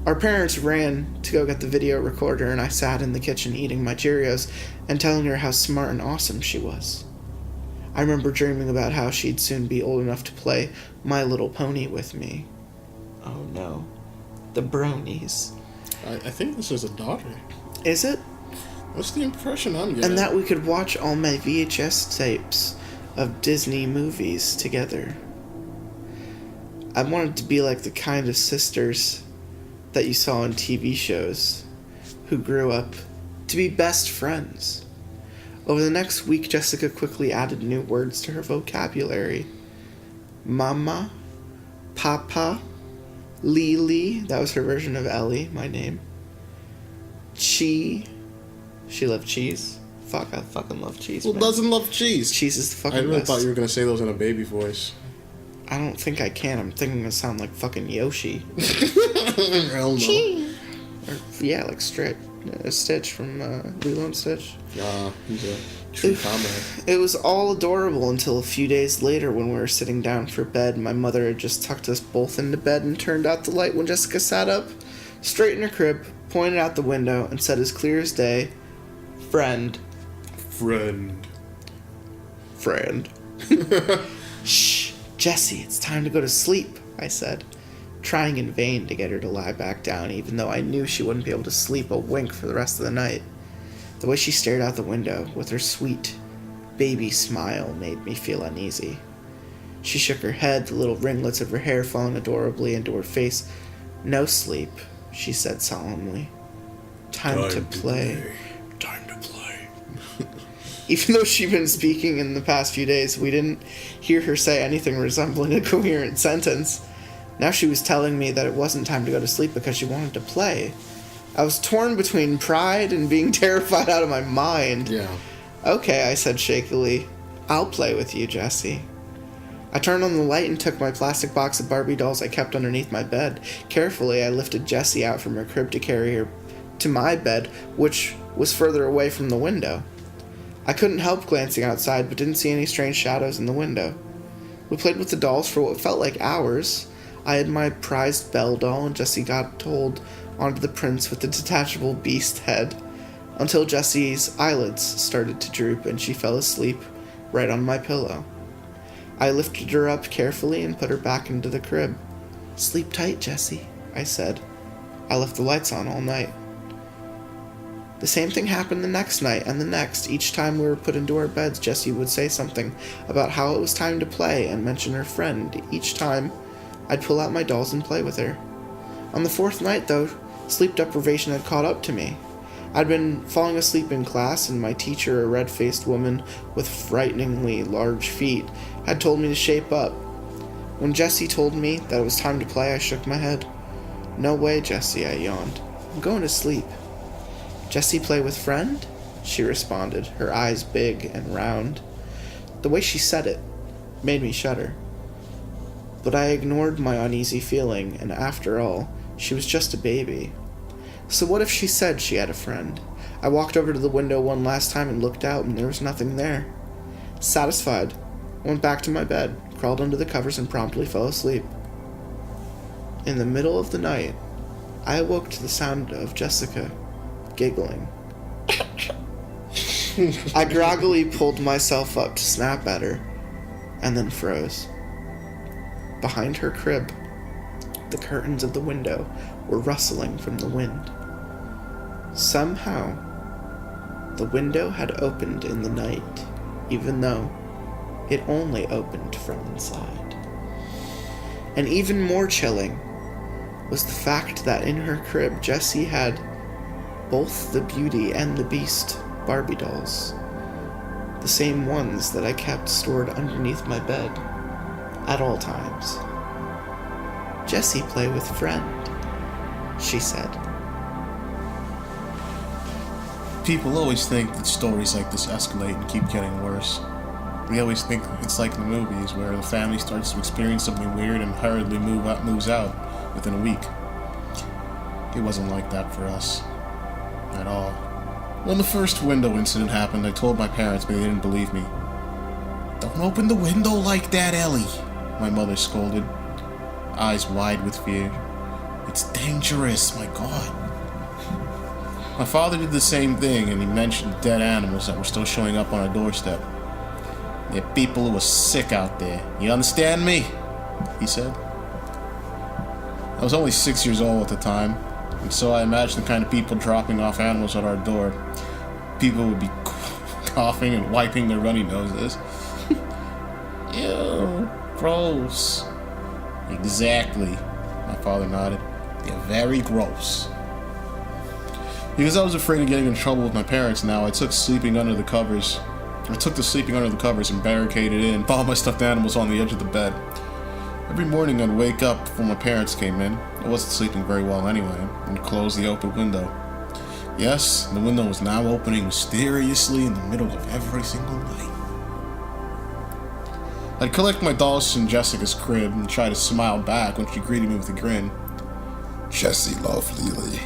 Our parents ran to go get the video recorder, and I sat in the kitchen eating my Cheerios and telling her how smart and awesome she was. I remember dreaming about how she'd soon be old enough to play My Little Pony with me. Oh no. The bronies. I think this is a daughter. Is it? What's the impression I'm getting? And that we could watch all my VHS tapes of Disney movies together. I wanted to be like the kind of sisters that you saw in TV shows who grew up to be best friends. Over the next week, Jessica quickly added new words to her vocabulary. Mama, Papa, Lily, that was her version of Ellie, my name. Chi, she loved cheese. Fuck, I fucking love cheese. Who doesn't love cheese? Cheese is the fucking I really best. thought you were going to say those in a baby voice. I don't think I can. I'm thinking I sound like fucking Yoshi. Hell no. Or, yeah, like Stitch from Lilo and Stitch. He's a true comrade. It was all adorable until a few days later when we were sitting down for bed. My mother had just tucked us both into bed and turned out the light when Jessica sat up, straight in her crib, pointed out the window, and said as clear as day, Friend. Shh, Jessie, it's time to go to sleep, I said, trying in vain to get her to lie back down, even though I knew she wouldn't be able to sleep a wink for the rest of the night. The way she stared out the window with her sweet, baby smile made me feel uneasy. She shook her head, the little ringlets of her hair falling adorably into her face. No sleep, she said solemnly. Time to play. Even though she'd been speaking in the past few days, we didn't hear her say anything resembling a coherent sentence. Now she was telling me that it wasn't time to go to sleep because she wanted to play. I was torn between pride and being terrified out of my mind. Yeah. Okay, I said shakily. I'll play with you, Jessie. I turned on the light and took my plastic box of Barbie dolls I kept underneath my bed. Carefully, I lifted Jessie out from her crib to carry her to my bed, which was further away from the window. I couldn't help glancing outside, but didn't see any strange shadows in the window. We played with the dolls for what felt like hours. I had my prized Belle doll, and Jessie got to hold onto the prince with the detachable beast head, until Jessie's eyelids started to droop and she fell asleep right on my pillow. I lifted her up carefully and put her back into the crib. Sleep tight, Jessie, I said. I left the lights on all night. The same thing happened the next night and the next. Each time we were put into our beds, Jessie would say something about how it was time to play and mention her friend. Each time, I'd pull out my dolls and play with her. On the fourth night, though, sleep deprivation had caught up to me. I'd been falling asleep in class, and my teacher, a red-faced woman with frighteningly large feet, had told me to shape up. When Jessie told me that it was time to play, I shook my head. No way, Jessie, I yawned. I'm going to sleep. Jessie play with friend? She responded, her eyes big and round. The way she said it made me shudder. But I ignored my uneasy feeling, and after all, she was just a baby. So what if she said she had a friend? I walked over to the window one last time and looked out, and there was nothing there. Satisfied, I went back to my bed, crawled under the covers, and promptly fell asleep. In the middle of the night, I awoke to the sound of Jessica giggling. I groggily pulled myself up to snap at her, and then froze. Behind her crib, the curtains of the window were rustling from the wind. Somehow, the window had opened in the night, even though it only opened from inside. And even more chilling was the fact that in her crib, Jessie had both the Beauty and the Beast Barbie dolls. The the same ones that I kept stored underneath my bed at all times. "Jessie play with friend," she said. People always think that stories like this escalate and keep getting worse. They always think it's like in the movies where the family starts to experience something weird and hurriedly moves out within a week. It wasn't like that for us. At all. When the first window incident happened, I told my parents, but they didn't believe me. "Don't open the window like that, Ellie," my mother scolded, eyes wide with fear. "It's dangerous, my God." My father did the same thing, and he mentioned dead animals that were still showing up on our doorstep. "There are people who are sick out there. You understand me?" he said. I was only 6 years old at the time, and so I imagined the kind of people dropping off animals at our door. People would be coughing and wiping their runny noses. "Ew, gross." "Exactly," my father nodded. "They're very gross." Because I was afraid of getting in trouble with my parents now, I took the sleeping under the covers and barricaded in, all my stuffed animals on the edge of the bed. Every morning I'd wake up before my parents came in. I wasn't sleeping very well anyway, and close the open window. Yes, the window was now opening mysteriously in the middle of every single night. I'd collect my dolls from Jessica's crib and try to smile back when she greeted me with a grin. "Jessie, lovely,"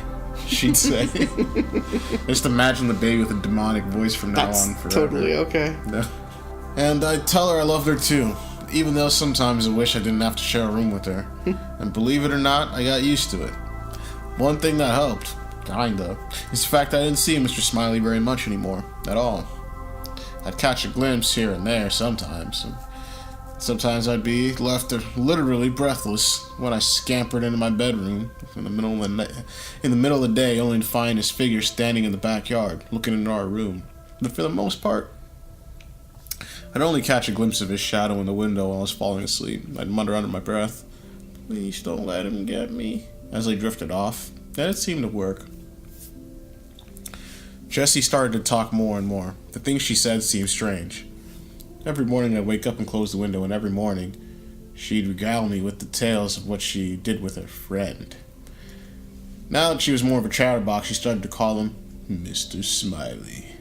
she'd say. Just imagine the baby with a demonic voice from now on forever. Totally okay. Yeah. And I'd tell her I loved her too, even though sometimes I wish I didn't have to share a room with her. And believe it or not, I got used to it. One thing that helped, kinda, is the fact that I didn't see Mr. Smiley very much anymore, at all. I'd catch a glimpse here and there sometimes. Sometimes I'd be left literally breathless when I scampered into my bedroom in the middle of the day, only to find his figure standing in the backyard, looking into our room. But for the most part, I'd only catch a glimpse of his shadow in the window while I was falling asleep. I'd mutter under my breath, "Please don't let him get me," as I drifted off. And it seemed to work. Jessie started to talk more and more. The things she said seemed strange. Every morning I'd wake up and close the window, and every morning she'd regale me with the tales of what she did with her friend. Now that she was more of a chatterbox, she started to call him Mr. Smiley.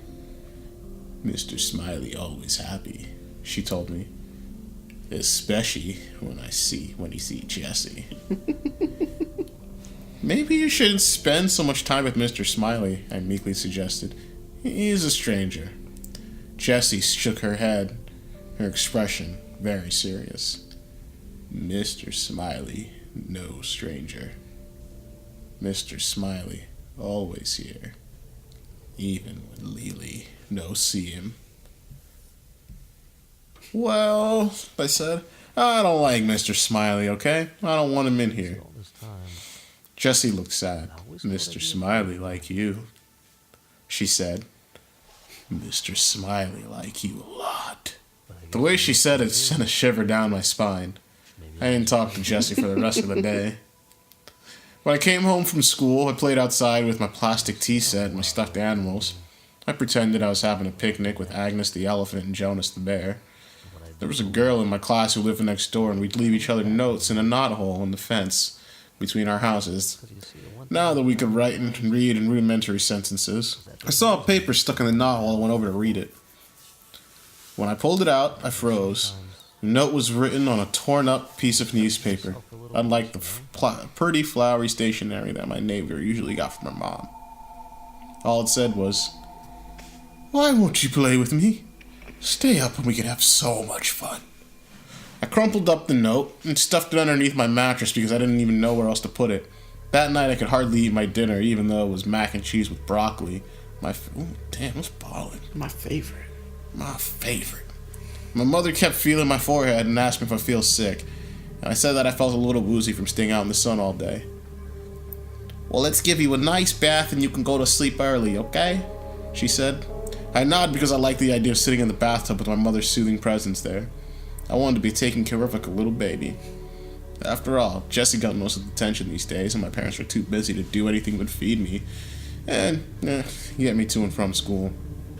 "Mr. Smiley always happy," she told me. "Especially when you see Jessie." "Maybe you shouldn't spend so much time with Mr. Smiley," I meekly suggested. "He's a stranger." Jessie shook her head, her expression very serious. "Mr. Smiley, no stranger. Mr. Smiley, always here. Even when Lily no see him." "Well," I said, "I don't like Mr. Smiley, okay? I don't want him in here." Jessie looked sad. "Mr. Smiley like you," she said. "Mr. Smiley like you a lot." The way she said it sent a shiver down my spine. I didn't talk to Jessie for the rest of the day. When I came home from school, I played outside with my plastic tea set and my stuffed animals. I pretended I was having a picnic with Agnes the elephant and Jonas the bear. There was a girl in my class who lived next door, and we'd leave each other notes in a knothole in the fence between our houses. Now that we could write and read in rudimentary sentences, I saw a paper stuck in the knothole and went over to read it. When I pulled it out, I froze. The note was written on a torn-up piece of newspaper, unlike the pretty flowery stationery that my neighbor usually got from her mom. All it said was, "Why won't you play with me? Stay up and we can have so much fun." I crumpled up the note and stuffed it underneath my mattress because I didn't even know where else to put it. That night I could hardly eat my dinner, even though it was mac and cheese with broccoli. Damn, it's balling. My favorite. My mother kept feeling my forehead and asked me if I feel sick. And I said that I felt a little woozy from staying out in the sun all day. "Well, let's give you a nice bath and you can go to sleep early, okay?" she said. I nodded because I liked the idea of sitting in the bathtub with my mother's soothing presence there. I wanted to be taken care of like a little baby. After all, Jessie got most of the attention these days, and my parents were too busy to do anything but feed me and get me to and from school.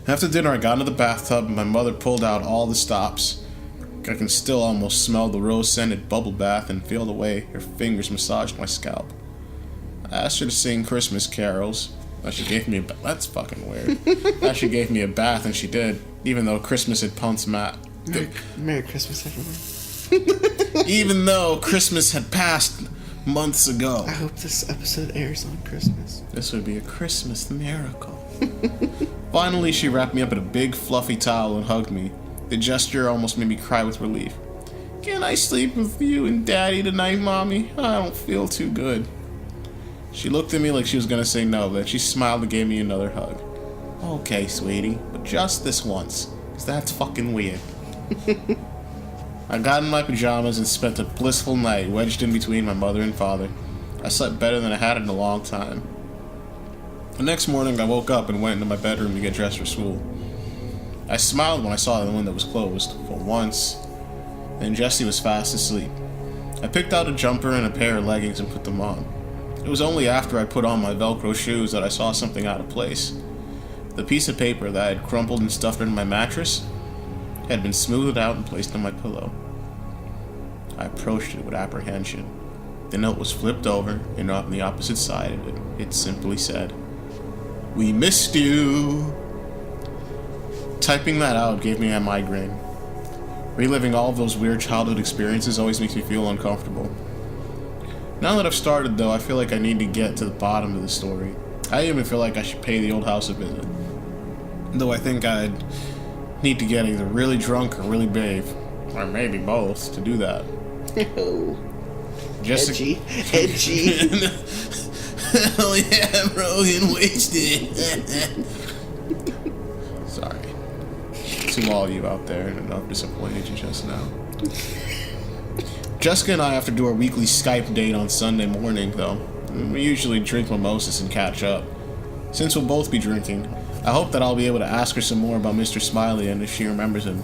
After dinner, I got into the bathtub and my mother pulled out all the stops. I can still almost smell the rose-scented bubble bath and feel the way her fingers massaged my scalp. I asked her to sing Christmas carols. She gave me a bath. That's fucking weird. She gave me a bath, and she did, even though Christmas had pounced Matt. Merry Christmas, everyone. Even though Christmas had passed months ago. I hope this episode airs on Christmas. This would be a Christmas miracle. Finally, she wrapped me up in a big fluffy towel and hugged me. The gesture almost made me cry with relief. Can I sleep with you and Daddy tonight, Mommy? I don't feel too good. She looked at me like she was gonna say no, but then she smiled and gave me another hug. Okay, sweetie, but just this once, 'cause that's fucking weird. I got in my pajamas and spent a blissful night wedged in between my mother and father. I slept better than I had in a long time. The next morning, I woke up and went into my bedroom to get dressed for school. I smiled when I saw the window was closed, for once, and Jessie was fast asleep. I picked out a jumper and a pair of leggings and put them on. It was only after I put on my Velcro shoes that I saw something out of place. The piece of paper that I had crumpled and stuffed into my mattress had been smoothed out and placed on my pillow. I approached it with apprehension. The note was flipped over, and on the opposite side of it, it simply said, "We missed you." Typing that out gave me a migraine. Reliving all of those weird childhood experiences always makes me feel uncomfortable. Now that I've started, though, I feel like I need to get to the bottom of the story. I even feel like I should pay the old house a visit. Though I think I'd need to get either really drunk or really brave, or maybe both, to do that. Oh. Jessica- Edgy. Hell yeah, bro, getting wasted. Sorry. To all you out there, and I've disappointed you just now. Jessica and I have to do our weekly Skype date on Sunday morning, though. We usually drink mimosas and catch up. Since we'll both be drinking, I hope that I'll be able to ask her some more about Mr. Smiley and if she remembers him.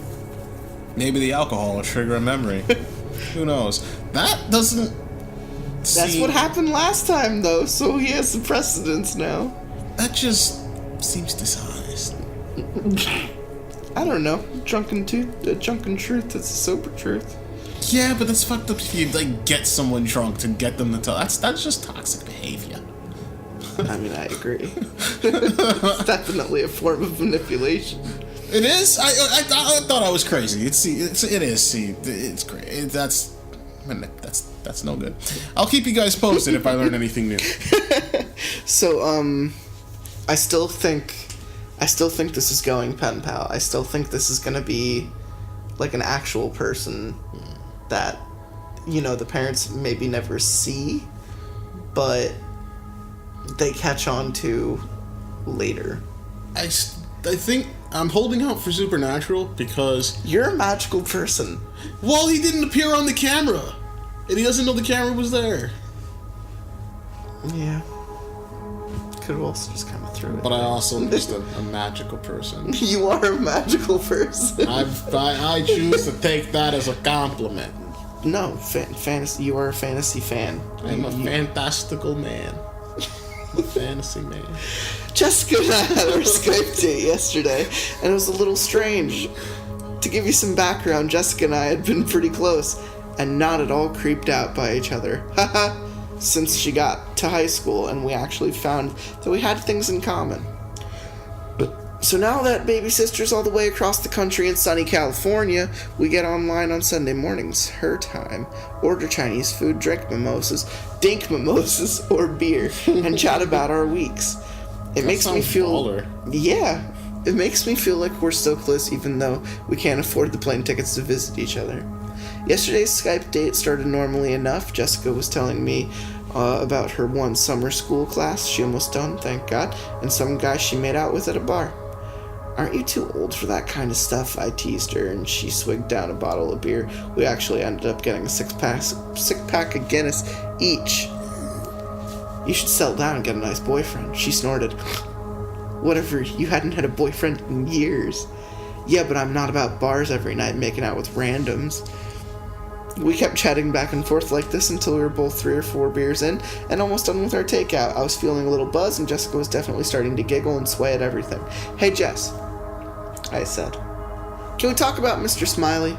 Maybe the alcohol will trigger a memory. Who knows? That doesn't That's what happened last time, though, so he has the precedence now. That just seems dishonest. I don't know. Drunken truth, that's a sober truth. Yeah, but that's fucked up if you, like, get someone drunk to get them to tell. That's just toxic behavior. I mean, I agree. It's definitely a form of manipulation. It is? I thought I was crazy. It is. See, it's crazy. That's no good. I'll keep you guys posted if I learn anything new. So, I still think this is going pen pal. I still think this is gonna be like an actual person that, you know, the parents maybe never see, but they catch on to later. I think I'm holding out for Supernatural because... You're a magical person. Well, he didn't appear on the camera. And he doesn't know the camera was there. Yeah. Could have also just kind of threw it. But I also am just a magical person. You are a magical person. I choose to take that as a compliment. No, fantasy. You are a fantasy fan. I'm a fantastical man. I'm a fantasy man. Jessica and I had our Skype date yesterday, and it was a little strange. To give you some background, Jessica and I had been pretty close, and not at all creeped out by each other. Haha. Since she got to high school, and we actually found that we had things in common. So now that baby sister's all the way across the country in sunny California, we get online on Sunday mornings, her time, order Chinese food, drink mimosas, dink mimosas, or beer, and chat about our weeks. It makes me feel... Baller. Yeah, it makes me feel like we're so close even though we can't afford the plane tickets to visit each other. Yesterday's Skype date started normally enough. Jessica was telling me about her one summer school class she almost done, thank God, and some guy she made out with at a bar. Aren't you too old for that kind of stuff? I teased her, and she swigged down a bottle of beer. We actually ended up getting a six-pack of Guinness each. You should settle down and get a nice boyfriend. She snorted. Whatever, you hadn't had a boyfriend in years. Yeah, but I'm not about bars every night making out with randoms. We kept chatting back and forth like this until we were both 3 or 4 beers in and almost done with our takeout. I was feeling a little buzzed, and Jessica was definitely starting to giggle and sway at everything. Hey, Jess, I said. Can we talk about Mr. Smiley?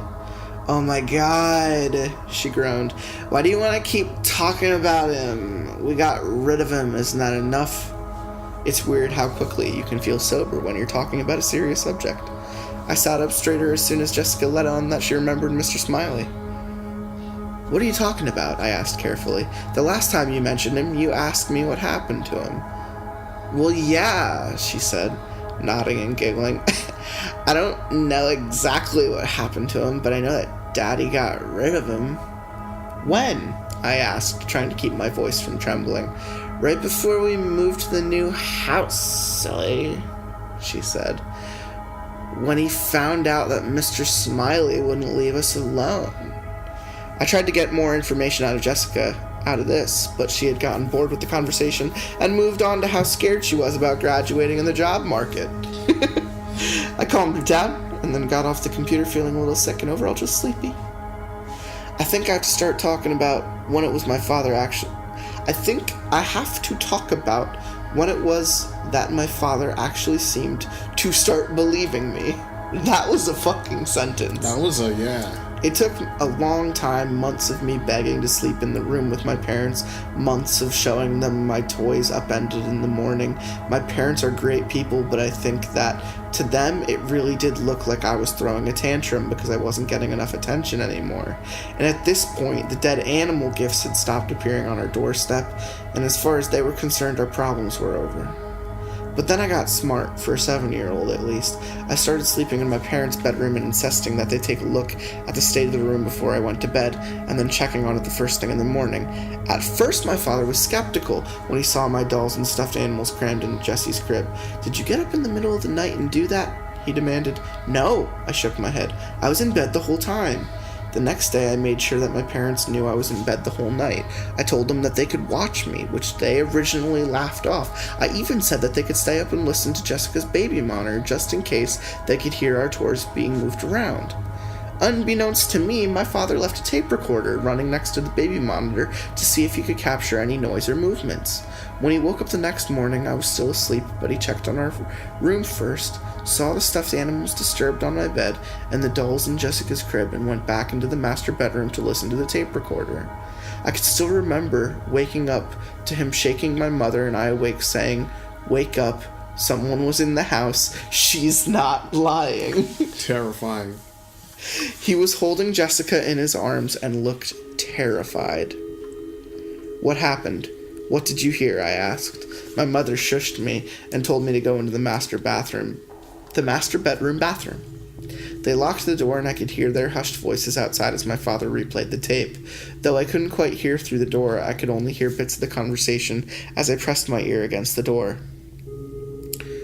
Oh my god, she groaned. Why do you want to keep talking about him? We got rid of him, isn't that enough? It's weird how quickly you can feel sober when you're talking about a serious subject. I sat up straighter as soon as Jessica let on that she remembered Mr. Smiley. What are you talking about? I asked carefully. The last time you mentioned him, you asked me what happened to him. Well, yeah, she said, nodding and giggling. I don't know exactly what happened to him, but I know that Daddy got rid of him. When? I asked, trying to keep my voice from trembling. Right before we moved to the new house, silly, she said. When he found out that Mr. Smiley wouldn't leave us alone. I tried to get more information out of this, but she had gotten bored with the conversation and moved on to how scared she was about graduating in the job market. I calmed her down and then got off the computer feeling a little sick and overall just sleepy. I think I have to start talking about when it was my father actually. I think I have to talk about when it was that my father actually seemed to start believing me. That was a fucking sentence. That was yeah. It took a long time, months of me begging to sleep in the room with my parents, months of showing them my toys upended in the morning. My parents are great people, but I think that to them it really did look like I was throwing a tantrum because I wasn't getting enough attention anymore. And at this point, the dead animal gifts had stopped appearing on our doorstep, and as far as they were concerned, our problems were over. But then I got smart, for a 7-year-old at least. I started sleeping in my parents' bedroom and insisting that they take a look at the state of the room before I went to bed, and then checking on it the first thing in the morning. At first, my father was skeptical when he saw my dolls and stuffed animals crammed into Jessie's crib. Did you get up in the middle of the night and do that? He demanded. No, I shook my head. I was in bed the whole time. The next day, I made sure that my parents knew I was in bed the whole night. I told them that they could watch me, which they originally laughed off. I even said that they could stay up and listen to Jessica's baby monitor just in case they could hear our toys being moved around. Unbeknownst to me, my father left a tape recorder running next to the baby monitor to see if he could capture any noise or movements. When he woke up the next morning, I was still asleep, but he checked on our room first, saw the stuffed animals disturbed on my bed, and the dolls in Jessica's crib, and went back into the master bedroom to listen to the tape recorder. I could still remember waking up to him shaking my mother and I awake saying, "Wake up, someone was in the house, she's not lying." Terrifying. He was holding Jessica in his arms and looked terrified. What happened? What did you hear? I asked. My mother shushed me and told me to go into the master bedroom bathroom. They locked the door and I could hear their hushed voices outside as my father replayed the tape. Though I couldn't quite hear through the door, I could only hear bits of the conversation as I pressed my ear against the door.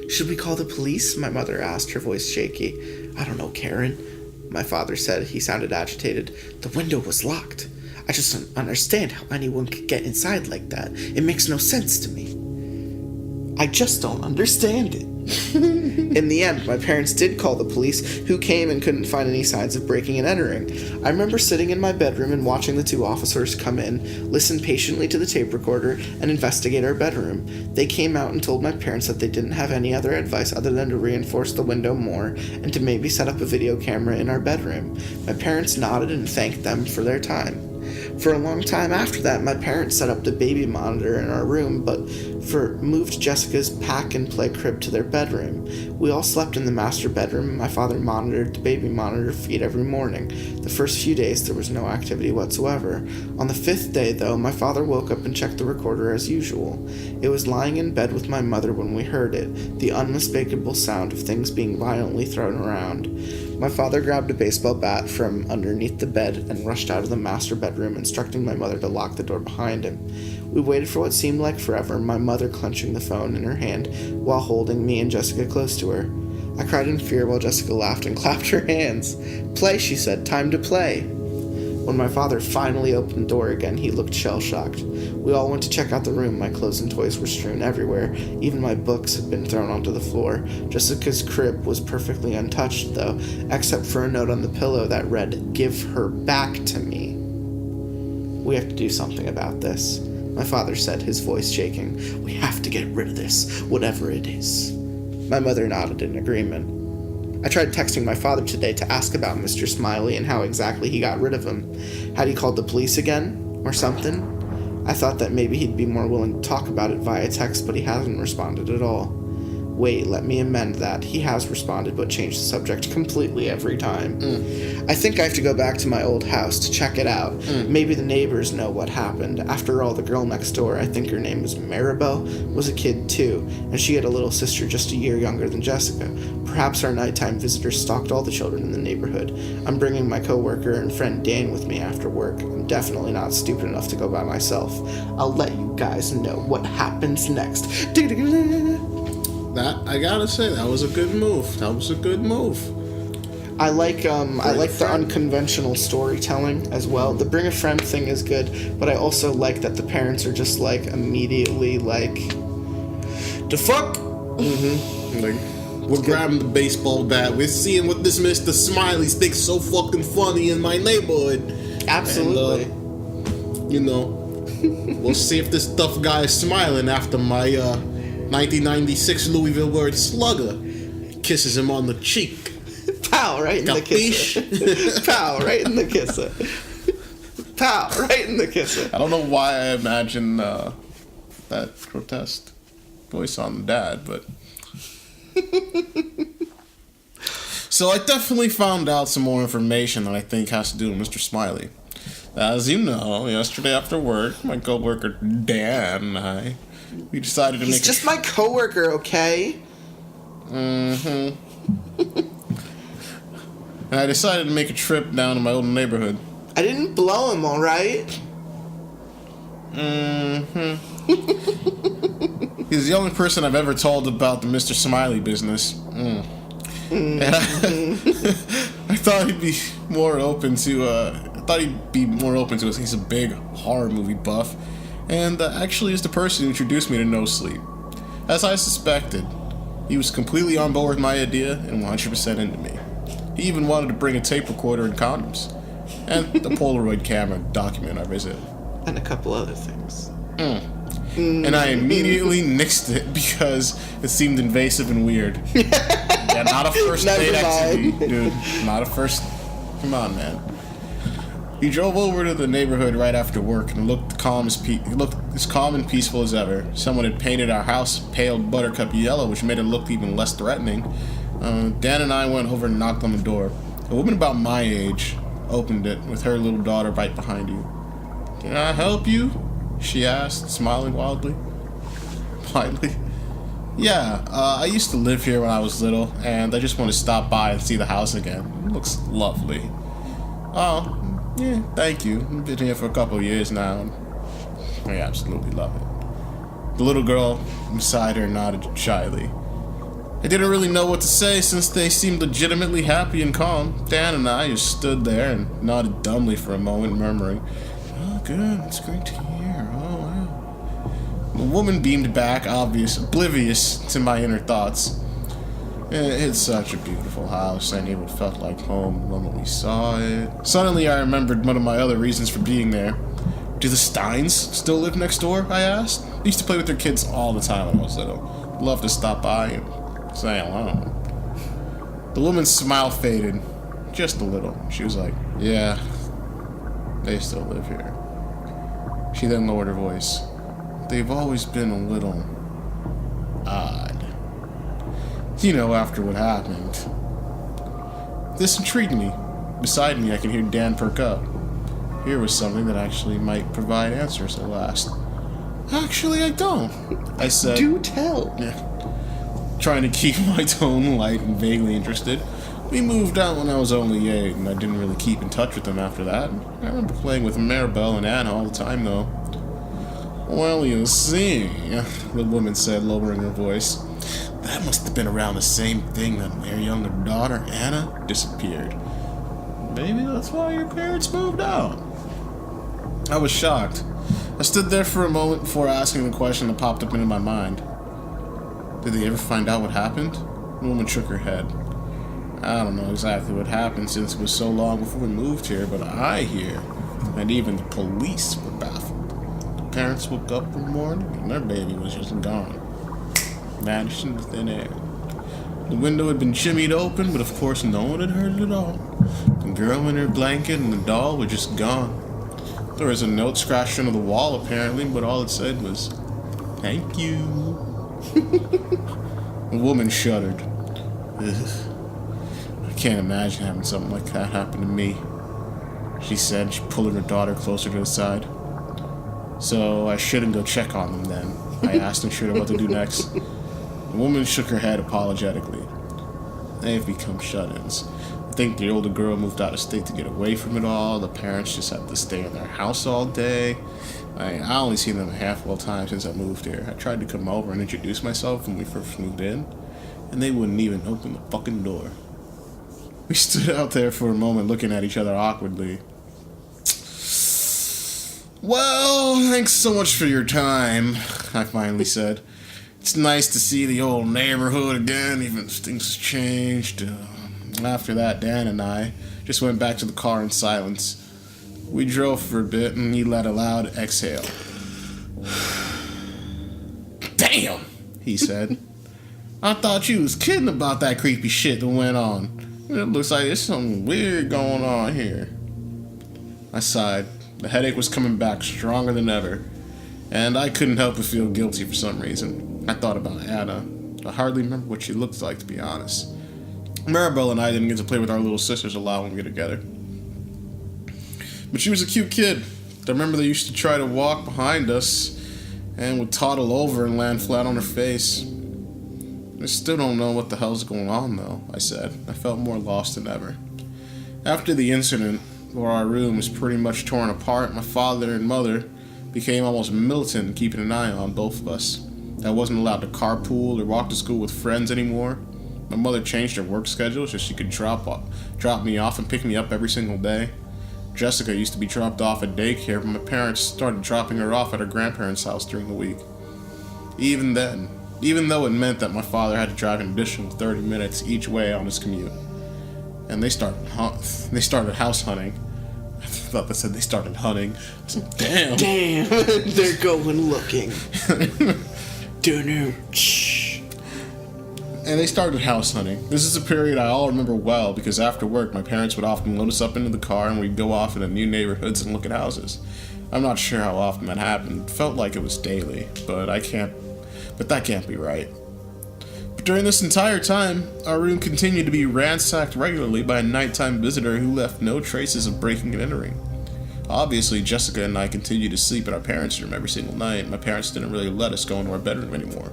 Should we call the police? My mother asked, her voice shaky. I don't know, Karen. My father said. He sounded agitated. The window was locked. I just don't understand how anyone could get inside like that. It makes no sense to me. I just don't understand it. In the end, my parents did call the police, who came and couldn't find any signs of breaking and entering. I remember sitting in my bedroom and watching the two officers come in, listen patiently to the tape recorder, and investigate our bedroom. They came out and told my parents that they didn't have any other advice other than to reinforce the window more and to maybe set up a video camera in our bedroom. My parents nodded and thanked them for their time. For a long time after that, my parents set up the baby monitor in our room, but moved Jessica's pack-and-play crib to their bedroom. We all slept in the master bedroom, and my father monitored the baby monitor feed every morning. The first few days, there was no activity whatsoever. On the 5th day, though, my father woke up and checked the recorder as usual. It was lying in bed with my mother when we heard it, the unmistakable sound of things being violently thrown around. My father grabbed a baseball bat from underneath the bed and rushed out of the master bedroom, instructing my mother to lock the door behind him. We waited for what seemed like forever, my mother clenching the phone in her hand while holding me and Jessica close to her. I cried in fear while Jessica laughed and clapped her hands. "Play," she said. "Time to play." When my father finally opened the door again, he looked shell-shocked. We all went to check out the room. My clothes and toys were strewn everywhere. Even my books had been thrown onto the floor. Jessica's crib was perfectly untouched, though, except for a note on the pillow that read, "Give her back to me." "We have to do something about this," my father said, his voice shaking. "We have to get rid of this, whatever it is." My mother nodded in agreement. I tried texting my father today to ask about Mr. Smiley and how exactly he got rid of him. Had he called the police again? Or something? I thought that maybe he'd be more willing to talk about it via text, but he hasn't responded at all. Wait, let me amend that. He has responded, but changed the subject completely every time. I think I have to go back to my old house to check it out. Maybe the neighbors know what happened. After all, the girl next door, I think her name was Maribel, was a kid too, and she had a little sister just a year younger than Jessica. Perhaps our nighttime visitors stalked all the children in the neighborhood. I'm bringing my coworker and friend Dan with me after work. I'm definitely not stupid enough to go by myself. I'll let you guys know what happens next. That, I gotta say, that was a good move. That was a good move. I like the unconventional storytelling as well. The bring a friend thing is good, but I also like that the parents are just like immediately like, the fuck? Like, we're grabbing the baseball bat. We're seeing what this Mr. Smiley thinks so fucking funny in my neighborhood. Absolutely. And, you know, we'll see if this tough guy is smiling after my 1996 Louisville word slugger kisses him on the cheek. Pow, right in the kisser. Pow, right in the kisser. Pow, right in the kisser. I don't know why I imagine that grotesque voice on the dad, but... So I definitely found out some more information that I think has to do with Mr. Smiley. As you know, yesterday after work, my coworker Dan and we decided to He's just my coworker, okay? And I decided to make a trip down to my old neighborhood. I didn't blow him, alright? He's the only person I've ever told about the Mr. Smiley business. And I thought he'd be more open to it. He's a big horror movie buff. And actually is the person who introduced me to No Sleep. As I suspected, he was completely on board with my idea and 100% into me. He even wanted to bring a tape recorder and condoms. And the Polaroid camera to document our visit. And a couple other things. And I immediately nixed it because it seemed invasive and weird. Yeah, not a first date activity, dude. Not a first... Come on, man. He drove over to the neighborhood right after work and looked as calm and peaceful as ever. Someone had painted our house pale buttercup yellow, which made it look even less threatening. Dan and I went over and knocked on the door. A woman about my age opened it with her little daughter right behind you. "Can I help you?" she asked, smiling wildly. "Yeah, I used to live here when I was little, and I just want to stop by and see the house again. It looks lovely." "Oh, yeah, thank you. I've been here for a couple of years now, and I absolutely love it." The little girl beside her nodded shyly. I didn't really know what to say since they seemed legitimately happy and calm. Dan and I just stood there and nodded dumbly for a moment, murmuring, "Oh, good, it's great to hear. Oh, wow." The woman beamed back, oblivious to my inner thoughts. "It's such a beautiful house. I knew it felt like home the moment we saw it." Suddenly I remembered one of my other reasons for being there. "Do the Steins still live next door?" I asked. I used to play with their kids all the time when I was little. Love to stop by and say hello. The woman's smile faded, just a little. She was like, "Yeah, they still live here." She then lowered her voice. "They've always been a little odd. You know, after what happened." This intrigued me. Beside me, I could hear Dan perk up. Here was something that actually might provide answers at last. "Actually, I don't," I said. Do tell. Yeah. Trying to keep my tone light and vaguely interested. We moved out when I was only 8, and I didn't really keep in touch with them after that. I remember playing with Maribel and Anna all the time, though. "Well, you see," the woman said, lowering her voice, "that must have been around the same thing that their younger daughter, Anna, disappeared. Maybe that's why your parents moved out." I was shocked. I stood there for a moment before asking the question that popped up into my mind. "Did they ever find out what happened?" The woman shook her head. "I don't know exactly what happened since it was so long before we moved here, but I hear that even the police were baffled. The parents woke up one morning and their baby was just gone. Vanished into thin air. The window had been shimmied open, but of course no one had heard it at all. The girl in her blanket and the doll were just gone. There was a note scratched into the wall, apparently, but all it said was, "Thank you." The woman shuddered. Ugh. I can't imagine having something like that happen to me, she said, pulling her daughter closer to the side. So I shouldn't go check on them then, I asked, unsure what to do next. The woman shook her head apologetically. They've become shut-ins. I think the older girl moved out of state to get away from it all. The parents just had to stay in their house all day. I only seen them a handful of times since I moved here. I tried to come over and introduce myself when we first moved in, and they wouldn't even open the fucking door. We stood out there for a moment looking at each other awkwardly. Well, thanks so much for your time, I finally said. It's nice to see the old neighborhood again, even if things changed. After that, Dan and I just went back to the car in silence. We drove for a bit, and he let a loud exhale. Damn, he said. I thought you was kidding about that creepy shit that went on. It looks like there's something weird going on here. I sighed. The headache was coming back stronger than ever, and I couldn't help but feel guilty for some reason. I thought about Anna. I hardly remember what she looked like, to be honest. Maribel and I didn't get to play with our little sisters a lot when we were together. But she was a cute kid. I remember they used to try to walk behind us and would toddle over and land flat on her face. I still don't know what the hell's going on, though, I said. I felt more lost than ever. After the incident, where our room was pretty much torn apart, my father and mother became almost militant, keeping an eye on both of us. I wasn't allowed to carpool or walk to school with friends anymore. My mother changed her work schedule so she could drop me off and pick me up every single day. Jessica used to be dropped off at daycare, but my parents started dropping her off at her grandparents' house during the week. Even though it meant that my father had to drive an additional 30 minutes each way on his commute. And they started house hunting. I thought they said they started hunting. I was like, damn. Damn, they're going looking. And they started house hunting. This is a period I all remember well because after work, my parents would often load us up into the car and we'd go off into new neighborhoods and look at houses. I'm not sure how often that happened. It felt like it was daily, but that can't be right. But during this entire time, our room continued to be ransacked regularly by a nighttime visitor who left no traces of breaking and entering. Obviously, Jessica and I continued to sleep in our parents' room every single night. My parents didn't really let us go into our bedroom anymore.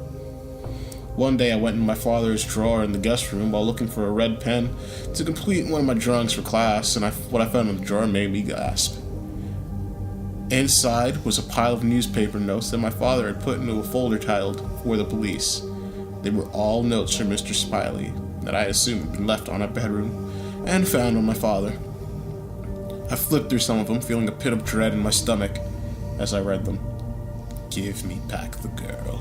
One day I went in my father's drawer in the guest room while looking for a red pen to complete one of my drawings for class, and what I found in the drawer made me gasp. Inside was a pile of newspaper notes that my father had put into a folder titled, "For the Police." They were all notes from Mr. Smiley that I assumed had been left on our bedroom and found on my father. I flipped through some of them, feeling a pit of dread in my stomach as I read them. Give me back the girl.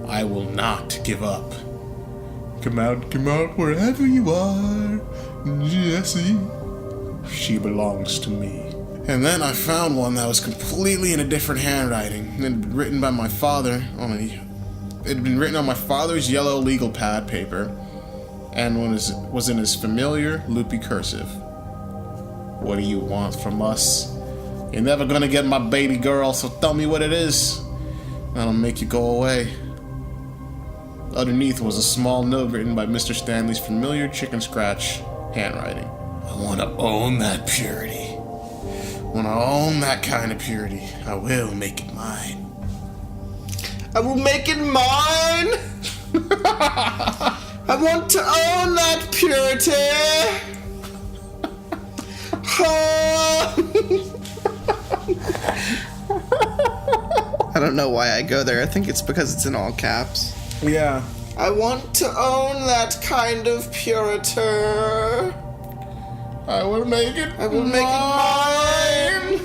I will not give up. Come out wherever you are, Jessie. She belongs to me. And then I found one that was completely in a different handwriting. It had been written by my father on my father's yellow legal pad paper, and was in his familiar loopy cursive. What do you want from us? You're never gonna get my baby girl, so tell me what it is. That'll make you go away. Underneath was a small note written by Mr. Stanley's familiar chicken scratch handwriting. I want to own that purity. When I own that kind of purity, I will make it mine. I will make it mine! I want to own that purity! I don't know why I go there. I think it's because it's in all caps. Yeah. I want to own that kind of purity. I will make it I will make it mine.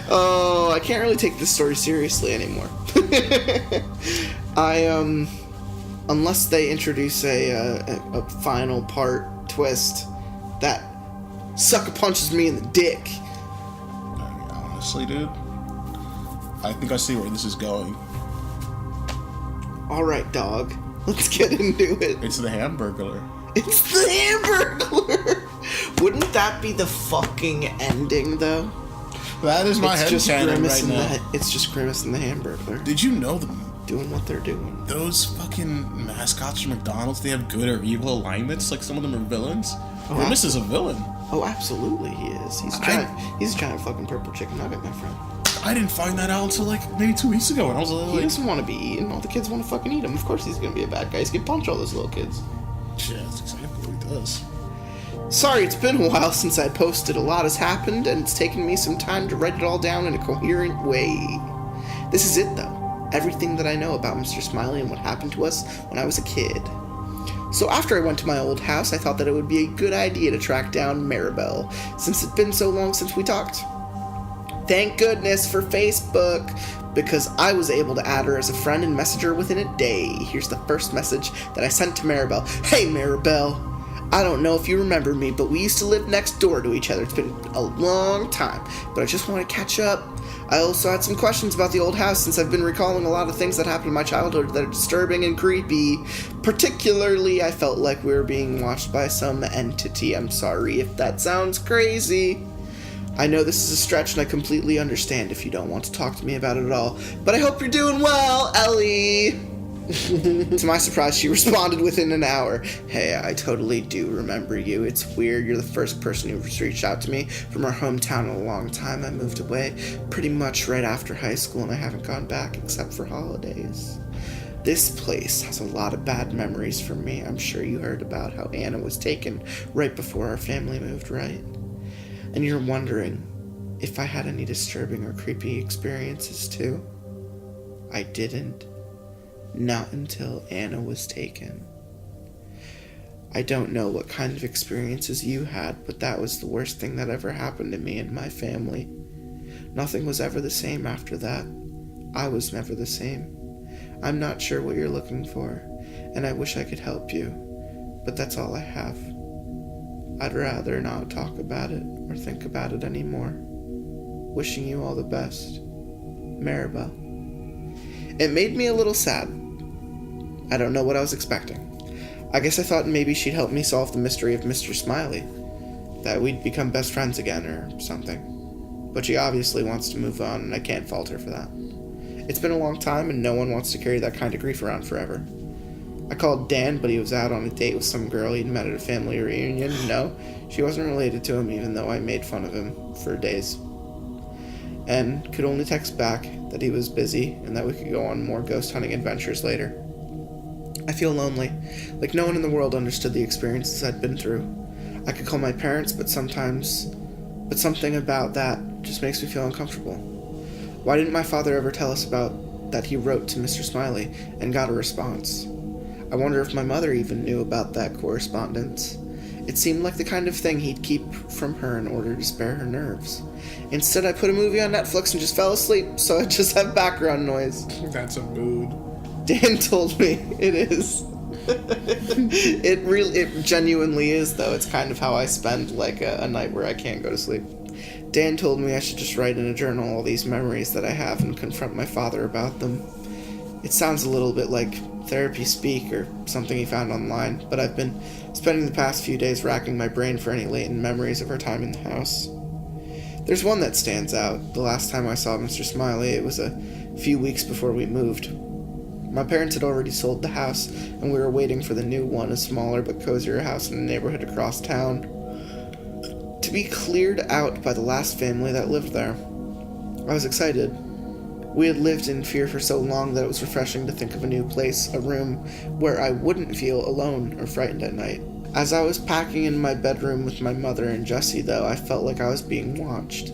Oh, I can't really take this story seriously anymore. Unless they introduce a final part twist that sucker punches me in the dick. Honestly, dude, I think I see where this is going. Alright, dog. Let's get into it. It's the Hamburglar. It's the Hamburglar! Wouldn't that be the fucking ending, though? That is my headcanon right now. It's just Grimace and the Hamburglar. Did you know them? Doing what they're doing. Those fucking mascots from McDonald's, they have good or evil alignments. Like, some of them are villains. Grimace is a villain. Oh, absolutely he is. He's a giant fucking purple chicken nugget, my friend. I didn't find that out until, like, maybe 2 weeks ago. And I was like... He doesn't want to be eaten. All the kids want to fucking eat him. Of course he's going to be a bad guy. He's going to punch all those little kids. Yeah, that's exactly what he does. Sorry, it's been a while since I posted. A lot has happened, and it's taken me some time to write it all down in a coherent way. This is it, though. Everything that I know about Mr. Smiley and what happened to us when I was a kid. So after I went to my old house, I thought that it would be a good idea to track down Maribel, since it's been so long since we talked. Thank goodness for Facebook, because I was able to add her as a friend and message her within a day. Here's the first message that I sent to Maribel. Hey Maribel, I don't know if you remember me, but we used to live next door to each other. It's been a long time, but I just want to catch up. I also had some questions about the old house, since I've been recalling a lot of things that happened in my childhood that are disturbing and creepy. Particularly, I felt like we were being watched by some entity. I'm sorry if that sounds crazy. I know this is a stretch, and I completely understand if you don't want to talk to me about it at all, but I hope you're doing well, Ellie! To my surprise, she responded within an hour. Hey, I totally do remember you. It's weird. You're the first person who's reached out to me from our hometown in a long time. I moved away pretty much right after high school, and I haven't gone back except for holidays. This place has a lot of bad memories for me. I'm sure you heard about how Anna was taken right before our family moved, right? And you're wondering if I had any disturbing or creepy experiences too? I didn't. Not until Anna was taken. I don't know what kind of experiences you had, but that was the worst thing that ever happened to me and my family. Nothing was ever the same after that. I was never the same. I'm not sure what you're looking for, and I wish I could help you, but that's all I have. I'd rather not talk about it or think about it anymore. Wishing you all the best. Maribel. It made me a little sad. I don't know what I was expecting. I guess I thought maybe she'd help me solve the mystery of Mr. Smiley. That we'd become best friends again or something. But she obviously wants to move on, and I can't fault her for that. It's been a long time, and no one wants to carry that kind of grief around forever. I called Dan, but he was out on a date with some girl he'd met at a family reunion. No, she wasn't related to him, even though I made fun of him for days. And could only text back that he was busy and that we could go on more ghost hunting adventures later. I feel lonely, like no one in the world understood the experiences I'd been through. I could call my parents, but something about that just makes me feel uncomfortable. Why didn't my father ever tell us about that he wrote to Mr. Smiley and got a response? I wonder if my mother even knew about that correspondence. It seemed like the kind of thing he'd keep from her in order to spare her nerves. Instead, I put a movie on Netflix and just fell asleep, so I just have background noise. That's a mood. Dan told me it is. It genuinely is, though. It's kind of how I spend, like, a night where I can't go to sleep. Dan told me I should just write in a journal all these memories that I have and confront my father about them. It sounds a little bit like therapy speak or something he found online, but I've been spending the past few days racking my brain for any latent memories of our time in the house. There's one that stands out. The last time I saw Mr. Smiley, it was a few weeks before we moved. My parents had already sold the house, and we were waiting for the new one, a smaller but cozier house in a neighborhood across town, to be cleared out by the last family that lived there. I was excited. We had lived in fear for so long that it was refreshing to think of a new place, a room where I wouldn't feel alone or frightened at night. As I was packing in my bedroom with my mother and Jessie, though, I felt like I was being watched.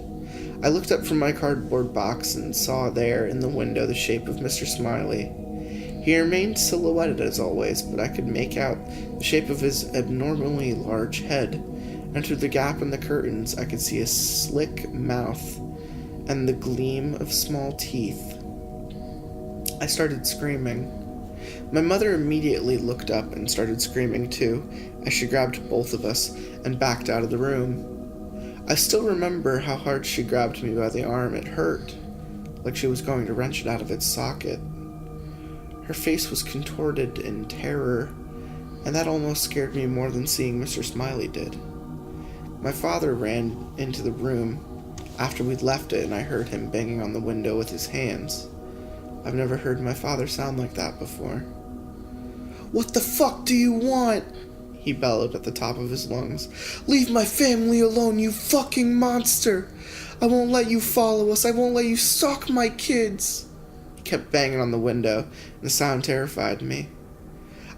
I looked up from my cardboard box and saw there in the window the shape of Mr. Smiley. He remained silhouetted as always, but I could make out the shape of his abnormally large head, and through the gap in the curtains I could see a slick mouth and the gleam of small teeth. I started screaming. My mother immediately looked up and started screaming too, as she grabbed both of us and backed out of the room. I still remember how hard she grabbed me by the arm. It hurt, like she was going to wrench it out of its socket. Her face was contorted in terror, and that almost scared me more than seeing Mr. Smiley did. My father ran into the room after we'd left it, and I heard him banging on the window with his hands. I've never heard my father sound like that before. "What the fuck do you want?" he bellowed at the top of his lungs. "Leave my family alone, you fucking monster! I won't let you follow us. I won't let you stalk my kids." He kept banging on the window, and the sound terrified me.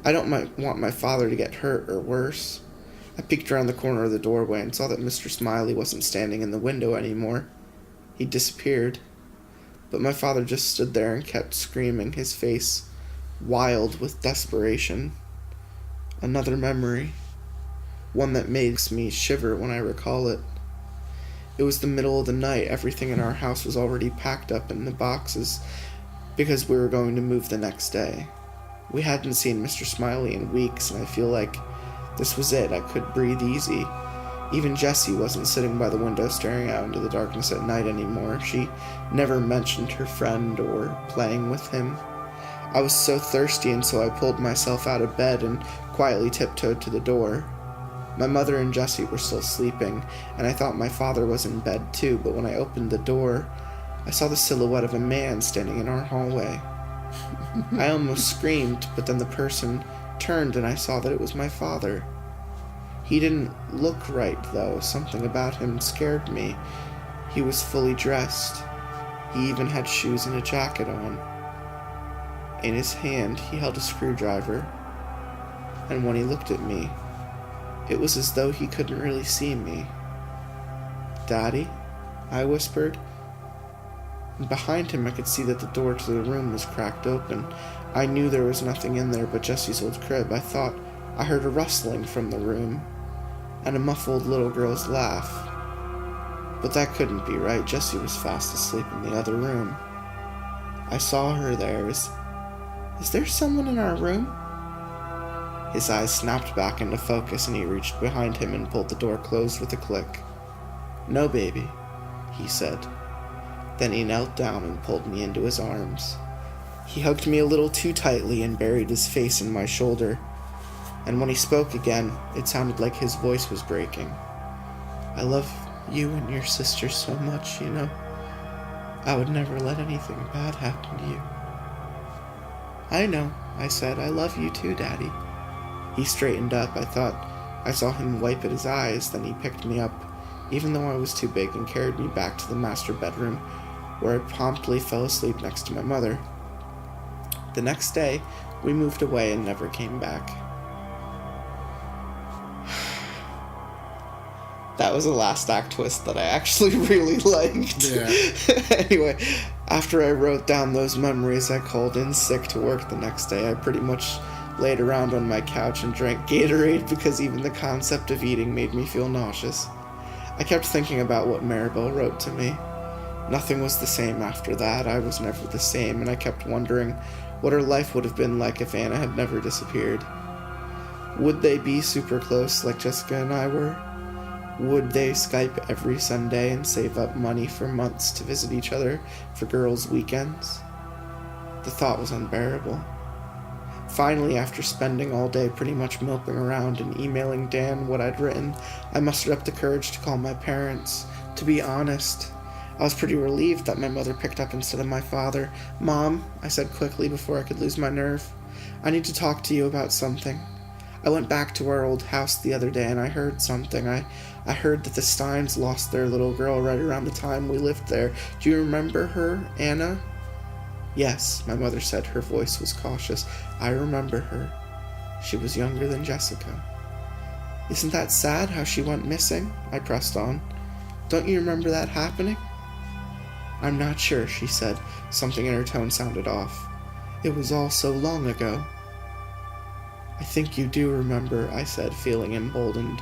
I don't want my father to get hurt or worse. I peeked around the corner of the doorway and saw that Mr. Smiley wasn't standing in the window anymore. He'd disappeared. But my father just stood there and kept screaming, his face wild with desperation. Another memory. One that makes me shiver when I recall it. It was the middle of the night. Everything in our house was already packed up in the boxes because we were going to move the next day. We hadn't seen Mr. Smiley in weeks, and I feel like this was it. I could breathe easy. Even Jessie wasn't sitting by the window staring out into the darkness at night anymore. She never mentioned her friend or playing with him. I was so thirsty, and so I pulled myself out of bed and quietly tiptoed to the door. My mother and Jessie were still sleeping, and I thought my father was in bed too, but when I opened the door, I saw the silhouette of a man standing in our hallway. I almost screamed, but then the person turned and I saw that it was my father. He didn't look right, though. Something about him scared me. He was fully dressed. He even had shoes and a jacket on. In his hand, he held a screwdriver. And when he looked at me, it was as though he couldn't really see me. "Daddy?" I whispered. And behind him, I could see that the door to the room was cracked open. I knew there was nothing in there but Jessie's old crib. I thought I heard a rustling from the room, and a muffled little girl's laugh. But that couldn't be right. Jessie was fast asleep in the other room. I saw her there. Is there someone in our room? His eyes snapped back into focus, and he reached behind him and pulled the door closed with a click. "No, baby," he said. Then he knelt down and pulled me into his arms. He hugged me a little too tightly and buried his face in my shoulder. And when he spoke again, it sounded like his voice was breaking. "I love you and your sister so much, you know. I would never let anything bad happen to you." "I know," I said. "I love you too, Daddy." He straightened up. I thought I saw him wipe at his eyes. Then he picked me up, even though I was too big, and carried me back to the master bedroom, where I promptly fell asleep next to my mother. The next day, we moved away and never came back. That was a last act twist that I actually really liked. Yeah. Anyway, after I wrote down those memories, I called in sick to work the next day. I pretty much laid around on my couch and drank Gatorade because even the concept of eating made me feel nauseous. I kept thinking about what Maribel wrote to me. Nothing was the same after that. I was never the same, and I kept wondering what her life would have been like if Anna had never disappeared. Would they be super close like Jessica and I were? Would they Skype every Sunday and save up money for months to visit each other for girls' weekends? The thought was unbearable. Finally, after spending all day pretty much moping around and emailing Dan what I'd written, I mustered up the courage to call my parents. To be honest, I was pretty relieved that my mother picked up instead of my father. "Mom," I said quickly before I could lose my nerve, "I need to talk to you about something. I went back to our old house the other day and I heard something. I heard that the Steins lost their little girl right around the time we lived there. Do you remember her, Anna?" "Yes," my mother said. Her voice was cautious. "I remember her. She was younger than Jessica." "Isn't that sad how she went missing?" I pressed on. "Don't you remember that happening?" "I'm not sure," she said. Something in her tone sounded off. "It was all so long ago." "I think you do remember," I said, feeling emboldened.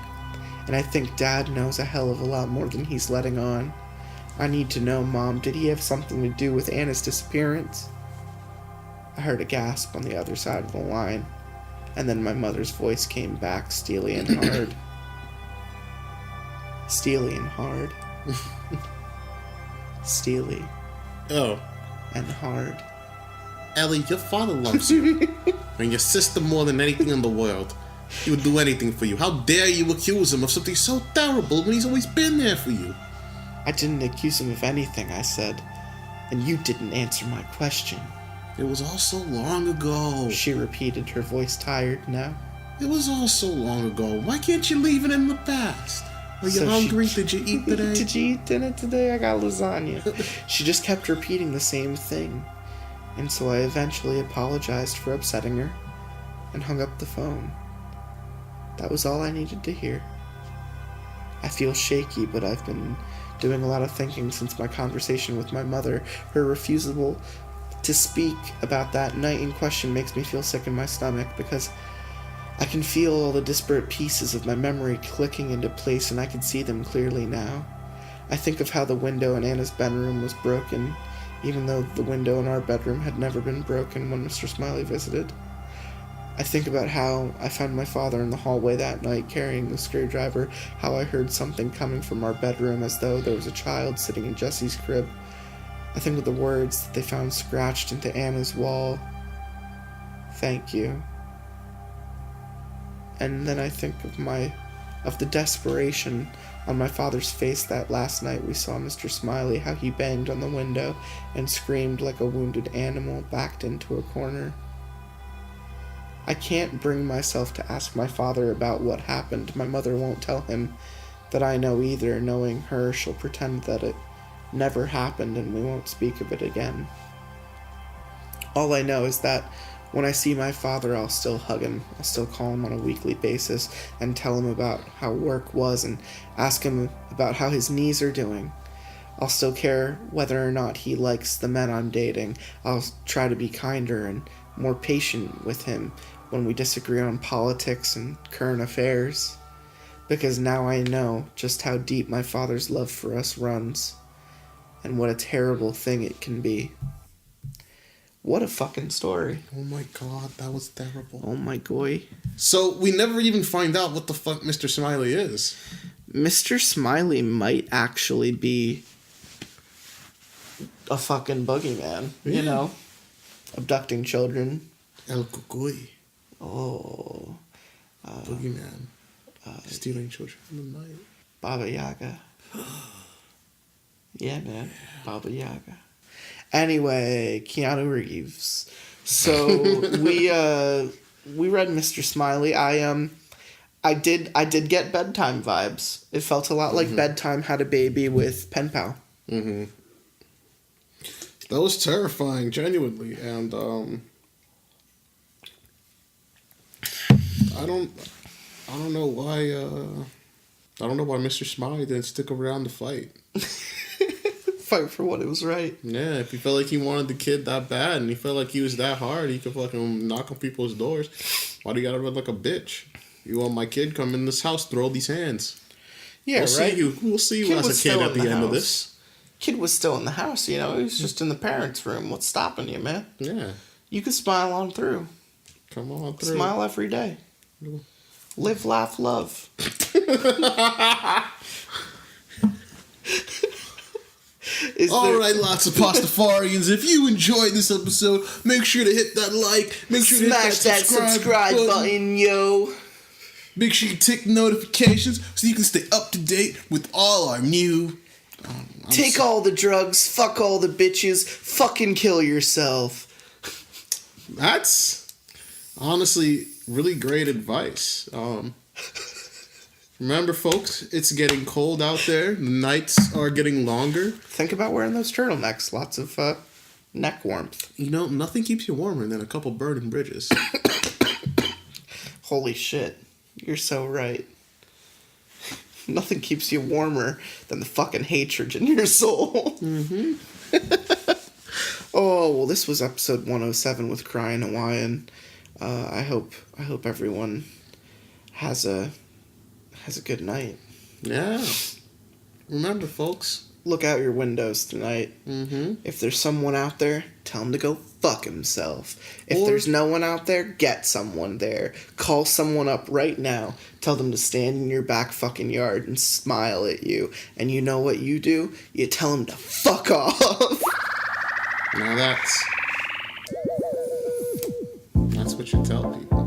"And I think Dad knows a hell of a lot more than he's letting on. I need to know, Mom, did he have something to do with Anna's disappearance?" I heard a gasp on the other side of the line, and then my mother's voice came back, steely and hard. Steely and hard. Steely Oh. and hard. Ellie, your father loves you. And your sister more than anything in the world. He would do anything for you. How dare you accuse him of something so terrible when he's always been there for you? I didn't accuse him of anything, I said. And you didn't answer my question. It was all so long ago. She repeated, her voice tired now. It was all so long ago. Why can't you leave it in the past? Are you hungry? Did you eat today? Did you eat dinner today? I got lasagna. She just kept repeating the same thing. And so I eventually apologized for upsetting her and hung up the phone. That was all I needed to hear. I feel shaky, but I've been doing a lot of thinking since my conversation with my mother. Her refusal to speak about that night in question makes me feel sick in my stomach because I can feel all the disparate pieces of my memory clicking into place, and I can see them clearly now. I think of how the window in Anna's bedroom was broken, even though the window in our bedroom had never been broken when Mr. Smiley visited. I think about how I found my father in the hallway that night carrying the screwdriver, how I heard something coming from our bedroom as though there was a child sitting in Jesse's crib. I think of the words that they found scratched into Anna's wall. Thank you. And then I think of the desperation on my father's face that last night we saw Mr. Smiley, how he banged on the window and screamed like a wounded animal backed into a corner. I can't bring myself to ask my father about what happened. My mother won't tell him that I know either. Knowing her, she'll pretend that it never happened and we won't speak of it again. All I know is that when I see my father, I'll still hug him. I'll still call him on a weekly basis and tell him about how work was and ask him about how his knees are doing. I'll still care whether or not he likes the men I'm dating. I'll try to be kinder and more patient with him when we disagree on politics and current affairs. Because now I know just how deep my father's love for us runs. And what a terrible thing it can be. What a fucking story. Oh my god, that was terrible. Oh my goy. So, we never even find out what the fuck Mr. Smiley is. Mr. Smiley might actually be a fucking boogeyman, you know? Abducting children. El Cucuy. Oh. Boogeyman. Stealing children in the night. Baba Yaga. Yeah, man. Baba Yaga. Anyway, Keanu Reeves. So we read Mr. Smiley. I did get bedtime vibes. It felt a lot like Bedtime Had a Baby with Pen Pal. Mm-hmm. That was terrifying, genuinely, and I don't know why Mr. Smiley didn't stick around to fight. Fight for what it was right. Yeah, if he felt like he wanted the kid that bad and he felt like he was that hard, he could fucking knock on people's doors. Why do you gotta run like a bitch? You want my kid, come in this house, throw these hands. Yeah, right? We'll see you as a kid at the end of this. Kid was still in the house, you know? He was just in the parents' room. What's stopping you, man? Yeah. You can smile on through. Come on through. Smile every day. Live, laugh, love. Alright, lots of Pastafarians, if you enjoyed this episode, make sure to hit that like, make sure to smash that subscribe button, yo. Make sure you tick notifications so you can stay up to date with all our new... Take all the drugs, fuck all the bitches, fucking kill yourself. That's honestly really great advice. Remember, folks, it's getting cold out there. The nights are getting longer. Think about wearing those turtlenecks. Lots of neck warmth. You know, nothing keeps you warmer than a couple burning bridges. Holy shit. You're so right. Nothing keeps you warmer than the fucking hatred in your soul. Mm-hmm. Oh, well, this was episode 107 with Cryin Hawaiian. I hope everyone has a good night. Yeah. Remember, folks. Look out your windows tonight. Mm-hmm. If there's someone out there, tell him to go fuck himself. If there's no one out there, get someone there. Call someone up right now. Tell them to stand in your back fucking yard and smile at you. And you know what you do? You tell them to fuck off. Now that's... what you tell people.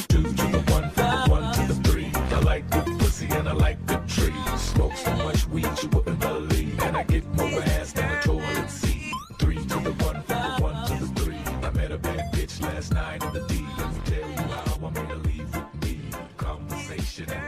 Two to the one to the three. I like good pussy and I like good trees. Smoke so much weed you wouldn't believe, and I get more ass than a toilet seat. Three to the one to the three. I met a bad bitch last night in the D. Let me tell you how I made her leave with me. Conversation and